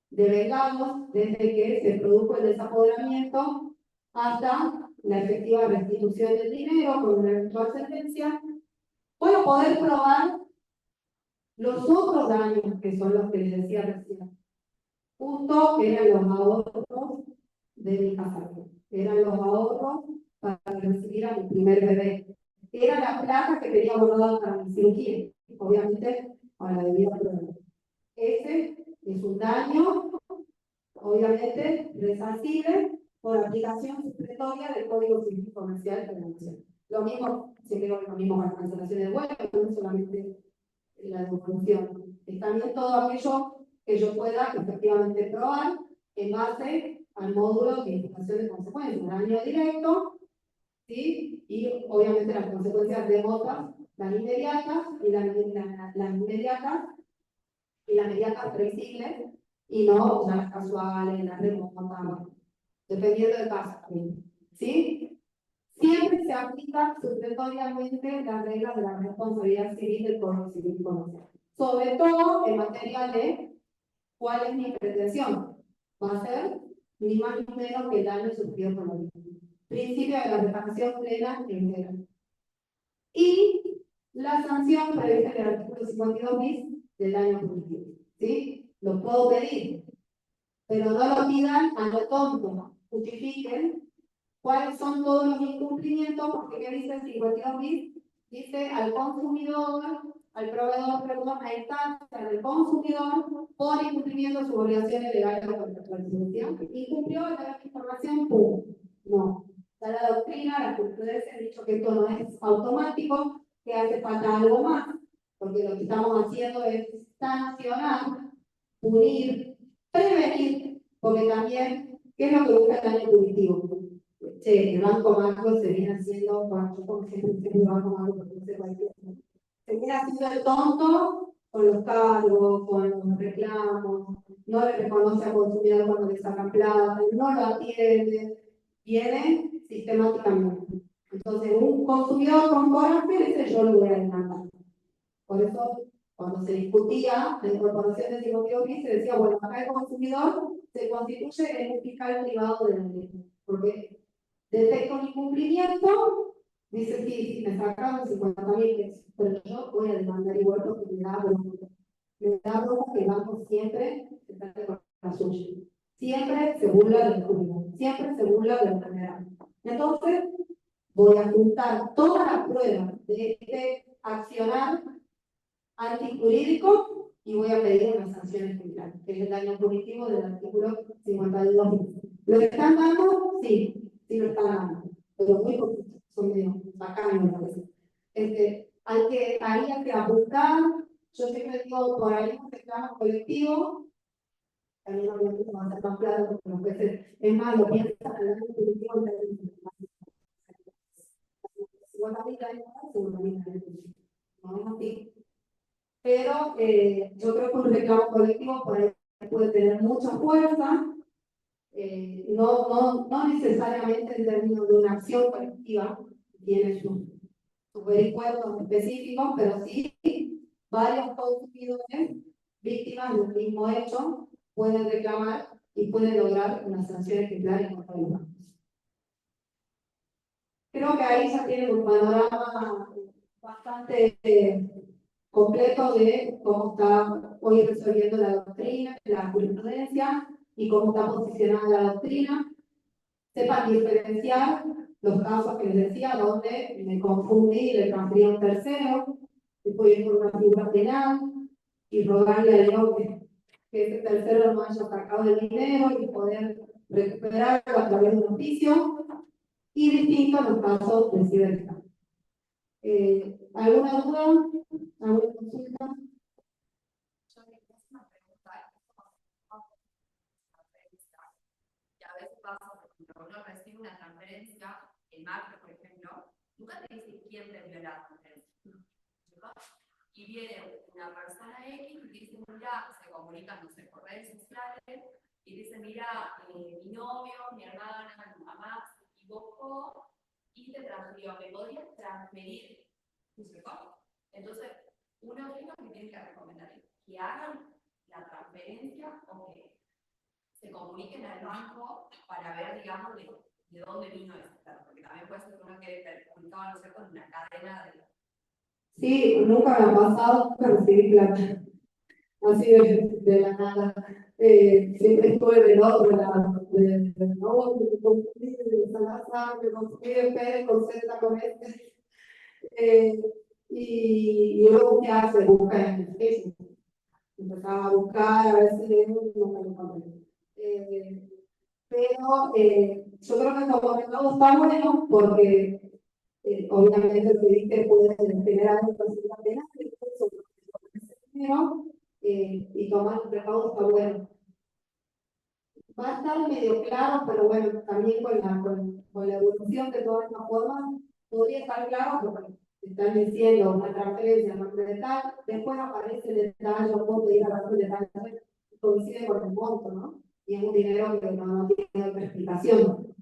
devengados desde que se produjo el desapoderamiento hasta la efectiva restitución del dinero con una eventual sentencia. Voy a poder probar los otros daños que son los que les decía recién. Justo eran los ahorros de mi casamiento. Eran los ahorros para recibir a mi primer bebé. Era la plata que tenía guardada para mi cirugía. Obviamente, a la debida prueba. Ese es un daño, obviamente, resarcible por aplicación supletoria del Código Civil Comercial de la Nación. Lo mismo, siempre digo lo mismo con las cancelaciones de vuelo, no solamente la devolución. Es también todo aquello que yo pueda efectivamente probar en base al módulo de indicación de consecuencias, daño directo, ¿sí? Y obviamente las consecuencias remotas, las inmediatas y las inmediatas y las inmediatas previsibles y no las casuales, las remotas, bueno, dependiendo del caso también. ¿Sí? Siempre se aplican supletoriamente las reglas de la responsabilidad civil del Código Civil Comercial. Sobre todo en materia de cuál es mi pretensión. Va a ser ni más ni menos que el daño sufrido por la víctima. Principio de la reparación plena e integral. Y la sanción prevista en el artículo 52 bis del daño punitivo. ¿Sí? Lo puedo pedir, pero no lo pidan a lo tonto. Justifiquen cuáles son todos los incumplimientos, porque ¿qué dice el 52 bis? Dice al consumidor, al proveedor, perdón, a instancia del consumidor por incumplimiento de sus obligaciones legales o contractuales. Incumplió la información, ¡pum! No. Da la doctrina, la jurisprudencia ha dicho que esto no es automático, que hace falta algo más, porque lo que estamos haciendo es sancionar, punir, prevenir, porque también, ¿qué es lo que busca el daño punitivo? Che, el Banco Macro se viene haciendo, yo como siempre el Banco Macro, porque no sé cualquier cosa, se viene haciendo el tonto con los cargos, con los reclamos, no le reconoce al consumidor cuando le sacan plata, no lo atiende, viene sistemáticamente. Entonces, un consumidor con coraje dice: yo lo voy a demandar. Por eso, cuando se discutía la incorporación del psicólogo, se decía: bueno, acá el consumidor se constituye en un fiscal privado de la ley. Porque detecta un incumplimiento, dice: sí, me sacaron 50.000 pesos, pero yo voy a demandar igual porque me da bronca que el banco siempre se trate con la suya. Siempre se burla del público, siempre se burla de la enfermedad. Entonces, voy a juntar todas las pruebas de este accionar antijurídico y voy a pedir una sanción ejemplar, que es el daño punitivo del artículo 52. ¿Lo están dando? Sí, sí lo están dando, pero muy poquito, son medio bacanos, me parece. Hay que apuntar, yo siempre digo, por ahí un reclamo colectivo, también obviamente va a ser más claro, porque los jueces, es más, lo piensan el daño punitivo en términos de no es así. Pero yo creo que un reclamo colectivo por ahí puede tener mucha fuerza, no necesariamente en términos de una acción colectiva, tiene sus vericuetos específicos, pero sí varios consumidores, víctimas del mismo hecho, pueden reclamar y pueden lograr una sanción ejemplar en contra de los bancos. Creo que ahí ya tienen un panorama bastante completo de cómo está hoy resolviendo la doctrina, la jurisprudencia y cómo está posicionada la doctrina. Sepan diferenciar los casos que les decía, donde me confundí y le transferí a un tercero, que puede ir por una figura penal y rogarle a Dios que ese tercero no haya sacado el dinero y poder recuperarlo a través de un oficio, y distinto a los casos de ciberestafa. ¿Alguna duda? ¿Alguna consulta? Yo me quiero hacer una pregunta. Y a veces pasa, cuando uno recibe una transferencia, el macro, por ejemplo, nunca te dice quién te envió la transferencia. Y viene una persona X y dice: mira, se comunican, no sé, por redes sociales, y dice: mira, mi novio, mi hermana, mi mamá se equivocó y te transfirió, ¿me podrías transferir? Entonces, uno es lo que tiene que recomendar: que hagan la transferencia o que se comuniquen al banco para ver, digamos, de dónde vino ese perro, porque también puede ser que uno quede perjudicado, ¿no sé?, con una cadena de... Sí, nunca me ha pasado, nunca recibí plata, así de la nada. Siempre estuve del otro lado, no, me confundí de Salazar, me confundí de Pérez con Z con este. Y luego, ¿qué hace? Busca en el Facebook. Empezaba a buscar, a ver si no me lo encontré. Pero yo creo que como mercado está bueno porque obviamente el que puede generar un proceso penal, y tomar un recaudo está bueno. Va a estar medio claro, pero bueno, también con la evolución de todas estas formas, podría estar claro, porque están diciendo una transferencia en nombre de tal, después aparece el detalle, o puedo pedir a la de detalle, coincide con el monto, ¿no? Y es un dinero que no tiene otra explicación.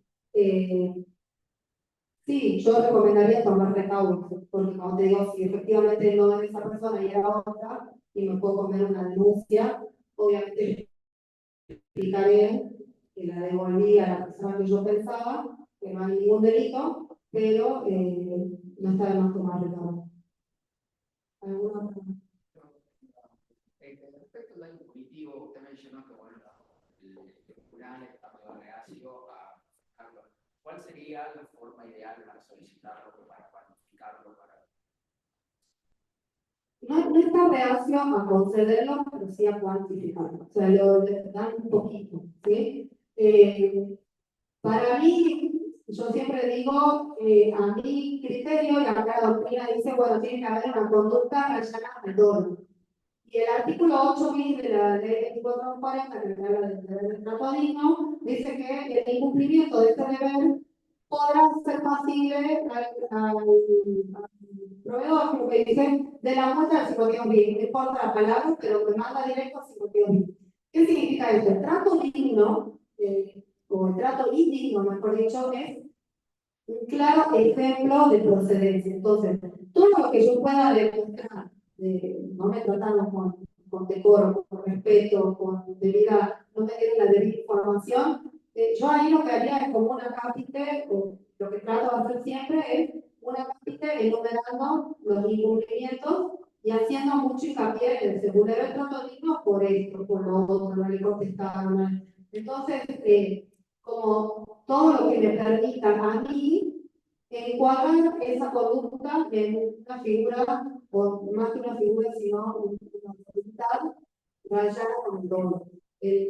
Sí, yo recomendaría tomar recaudos, porque como te digo, si efectivamente no es esa persona y era otra, y me puedo comer una denuncia, obviamente explicaré que la devolví a la persona que yo pensaba, que no hay ningún delito, pero no está de más tomar recaudos. ¿Alguna otra? Respecto al daño cognitivo, usted mencionó que bueno, el tribunal está medio reacio a buscarlo. ¿Cuál sería la forma ideal para solicitarlo, para cuantificarlo? No está reacio a concederlo, pero sí a cuantificarlo. O sea, lo dan un poquito, ¿sí? Para mí, yo siempre digo, a mi criterio, y acá la doctrina dice, bueno, tiene que haber una conducta rayana al dolo. Y el artículo 8 bis de la ley 2440, que habla del deber de trato digno, dice que el incumplimiento de este deber podrá ser pasible al proveedor, lo que dice, de la multa del 52 bis. No importa la palabra, pero que manda directo al 52 bis. ¿Qué significa esto? El trato digno, o el trato indigno, mejor dicho, es un claro ejemplo de procedencia. Entonces, todo lo que yo pueda demostrar, no me trataron con decoro, con respeto, con debida, no me dieron la debida información, yo ahí lo que haría es como una cápite, o lo que trato de hacer siempre es una cápite enumerando los incumplimientos y haciendo mucho hincapié en el seguro del trato digno por esto, por lo otro, no le contestaron. Entonces, como todo lo que me permita a mí encuadrar esa conducta en una figura, o más que una figura, sino una voluntad rayada con el dolo.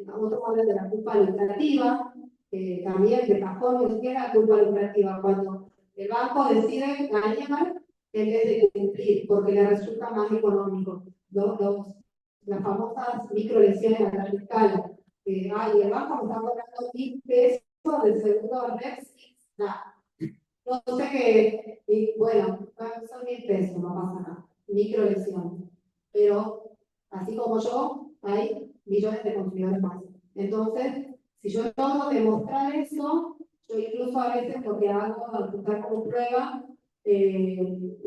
Otro habla de la culpa lucrativa, también de cajón, ni siquiera culpa lucrativa, cuando el banco decide ganar en vez de cumplir, porque le resulta más económico. Las famosas microlesiones a la fiscal. Ay, el banco me está cobrando 1000 pesos del seguro REX, nada. No sé qué, y bueno, son 1000 pesos, no pasa nada, microlesión. Pero así como yo, hay millones de consumidores más. Entonces, si yo logro demostrar eso, yo incluso a veces lo que hago al juntar como prueba, el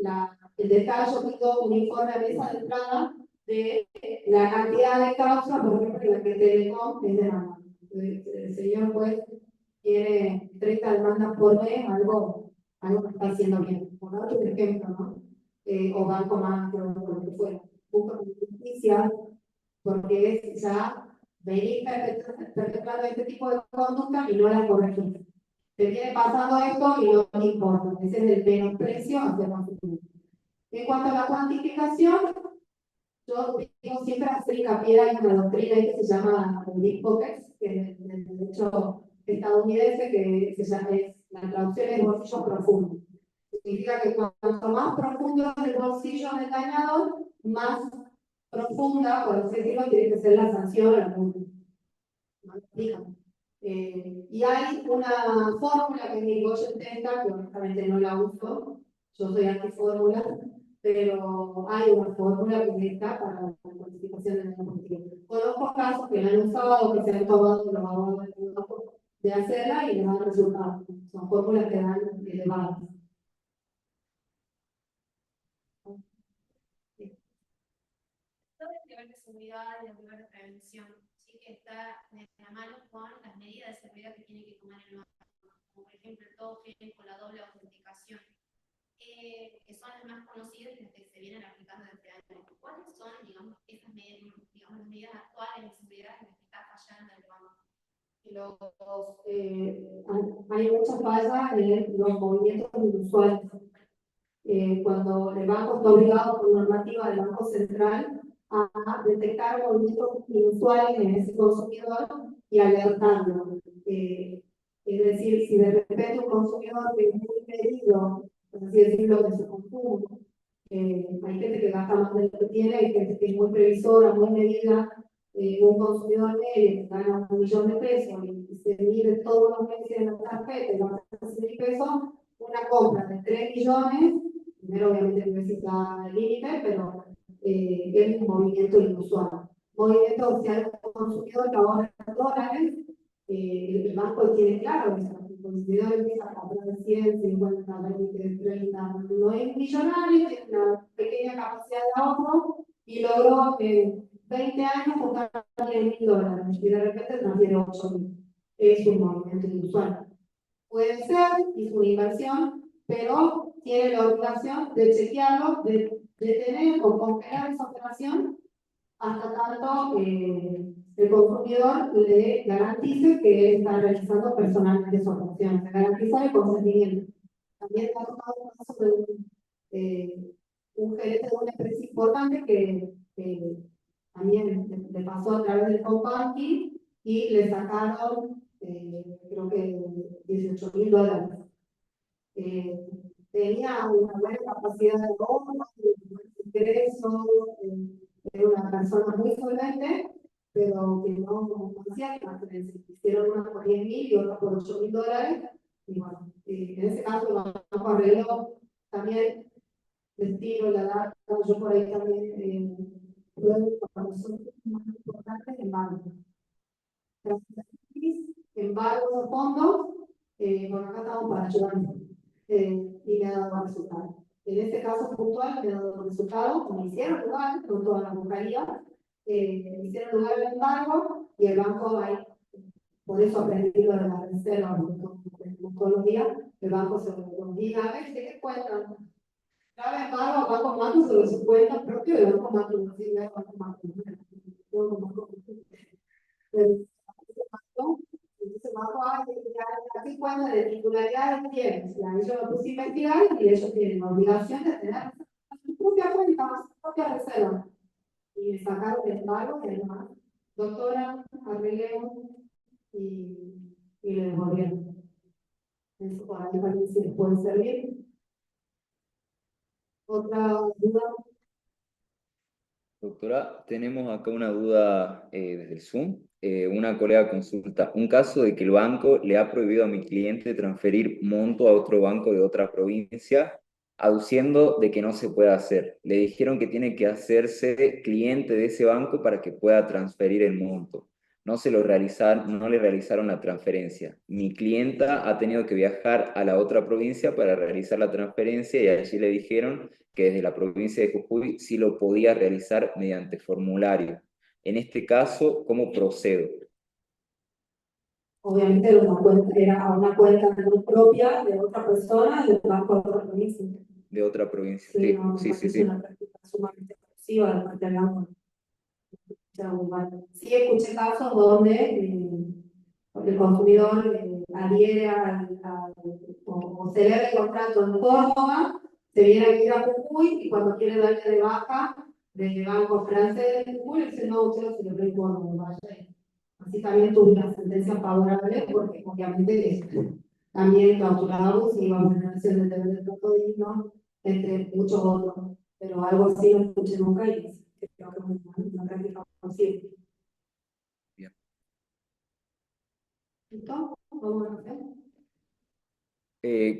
detalle, yo pido un informe a mesa de entrada de la cantidad de causas, por ejemplo, en la que Telecom es demanda. El señor juez tiene 30 demandas por mes, algo que está haciendo bien. Por otro ejemplo, ¿no? O Banco Macro, o lo que fuera. Busco justicia, porque es ya venir perpetrando este tipo de conducta y no la corregir. Te viene pasando esto y no te importa. Ese es el menosprecio hacia la futuro. En cuanto a la cuantificación, yo digo siempre hacer hincapié en una doctrina que se llama Big Pockets, que es el derecho estadounidense, que se llama, la traducción es bolsillo profundo. Significa que cuanto más profundo es el bolsillo del dañador, más profunda, por así decirlo, tiene que ser la sanción a la multa. ¿No? Y hay una fórmula que es mi Goyen Tenta, que honestamente no la uso, yo soy antifórmula, pero hay una fórmula que está para la cuantificación de daño cognitivo. Conozco casos que la han usado, que se han tomado los abogados de hacerla y les dan resultados. Son fórmulas que dan elevadas. Todo el nivel de seguridad y el nivel de prevención, ¿sí? Que está de la mano con las medidas de seguridad que tiene que tomar el banco, como por ejemplo el token con la doble autenticación, que son las más conocidas y las que se vienen aplicando desde años. ¿Cuáles son, digamos, esas medidas, digamos, las medidas actuales de seguridad en las que está fallando el banco? Hay muchas fallas en los movimientos inusuales. Cuando el banco está obligado por normativa del Banco Central a detectar movimientos inusuales en ese consumidor y alertarlo. Es decir, si de repente un consumidor que es muy medido, por así decirlo, de su consumo. Hay gente que gasta más de lo que tiene, hay gente que es muy previsora, muy medida, un consumidor medio que gana 1.000.000 de pesos y se mide todos los meses en la tarjeta y gasta 100.000 pesos, una compra de 3 millones, primero obviamente necesita el límite, pero es un movimiento inusual. Movimiento, o sea, el consumidor que ahorra dólares, el banco tiene claro eso. El consumidor empieza a comprar 100, 50, 20, 30, no es millonario, tiene una pequeña capacidad de ahorro y logró en 20 años juntar $10.000 y de repente transfiere 8.000. Es un movimiento inusual. Puede ser, hizo una inversión, pero tiene la obligación de chequearlo, de tener o congelar esa operación hasta tanto el consumidor le garantice que él está realizando personalmente su operación, se garantiza el consentimiento. También está tomado un caso de un gerente de una empresa importante que también le pasó a través del home banking y le sacaron, creo que $18.000. Eh, Tenía una buena capacidad de ahorro, ingresos, era una persona muy solvente, pero que no hacía transferencias. Hicieron una por 10.000 y otra por $8.000. Y bueno, en ese caso el banco arregló también el tiro, la data. Yo por ahí también cuando son más importantes en banco. Embargo de fondos, bueno, acá estamos para ayudar y me ha dado resultados. En este caso puntual me ha dado resultados, me hicieron lugar con todas las vocalías, me hicieron lugar el embargo y el banco ahí, por eso aprendí lo de la reserva, todos los días, el banco se lo obliga a ver si qué cuentan. Cada embargo, Banco Macro sobre su cuenta propia de Banco Macro, no sirve a Banco Macro. Entonces, aquí cuenta de titularidad de quién. Yo lo puse a investigar y ellos tienen la obligación de tener su propia cuenta, su propia reserva. Y me sacaron el embargo y además, doctora, arreglemos y le devolvieron. Eso por ahí también sí les puede servir. Otra duda. Doctora, tenemos acá una duda desde el Zoom. Una colega consulta, un caso de que el banco le ha prohibido a mi cliente transferir monto a otro banco de otra provincia, aduciendo de que no se puede hacer. Le dijeron que tiene que hacerse cliente de ese banco para que pueda transferir el monto. No le realizaron la transferencia. Mi clienta ha tenido que viajar a la otra provincia para realizar la transferencia y allí le dijeron que desde la provincia de Jujuy sí lo podía realizar mediante formulario. En este caso, ¿cómo procedo? Obviamente era a una cuenta no propia de otra persona del banco de otra provincia. De otra provincia. Sí, Sí, no, sí, sí, es sí. una práctica sumamente excesiva de parte del banco. Sí escuché casos donde el consumidor adhiere o celebra el contrato en Córdoba, se viene a vivir a Jujuy y cuando quiere darle de baja del banco francés de Jujuy, dice no, usted lo celebró en Córdoba. Así también tuve una sentencia favorable porque obviamente también clausuramos y vamos a hacer el deber del trato digno entre muchos otros. Pero algo así no escuché nunca y creo que es una práctica posible. Bien. ¿Listo? ¿Vamos a hacer?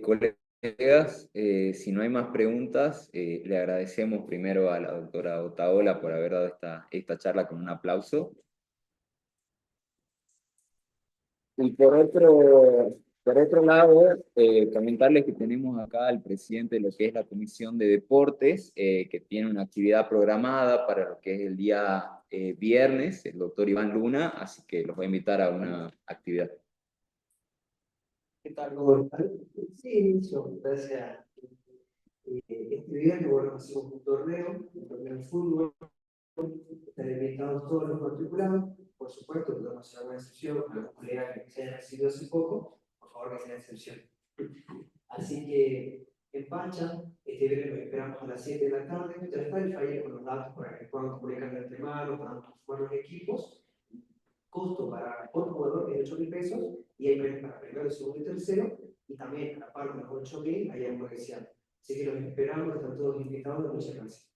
Colegas, si no hay más preguntas, le agradecemos primero a la doctora Otaola por haber dado esta charla con un aplauso. Y por otro lado, comentarles que tenemos acá al presidente de lo que es la Comisión de Deportes, que tiene una actividad programada para lo que es el día viernes, el doctor Iván Luna, así que los voy a invitar a una actividad. ¿Qué tal? ¿Cómo están? Sí, yo, gracias. Este día que bueno, hacemos un torneo de fútbol, están invitados todos los matriculados, por supuesto, podemos hacer una excepción a los colegas que se hayan recibido hace poco, por favor que sea excepción. Así que en Pacha, este viernes lo esperamos a las 7 de la tarde, ya está el flyer con los datos para que puedan comunicar entre manos, tanto formar los equipos. Costo por jugador es 8.000 pesos y hay premios para primero, segundo y tercero, y también, aparte de los 8.000, hay hamburguesa Así que los esperamos, están todos invitados, muchas gracias.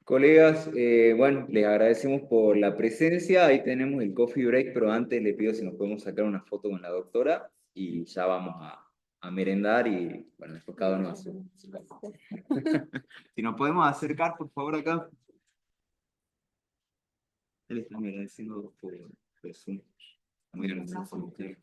Colegas, bueno, les agradecemos por la presencia. Ahí tenemos el coffee break, pero antes le pido si nos podemos sacar una foto con la doctora y ya vamos a merendar y, bueno, después cada uno hace. Si nos podemos acercar, por favor, acá. Él está agradeciendo por Zoom. Muy agradecido por usted.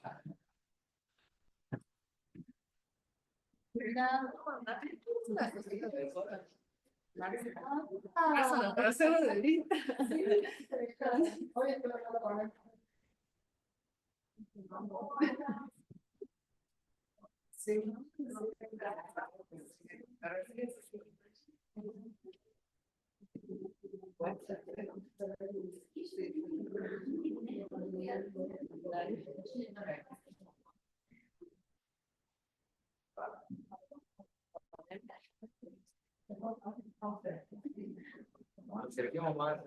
Acerquemos más.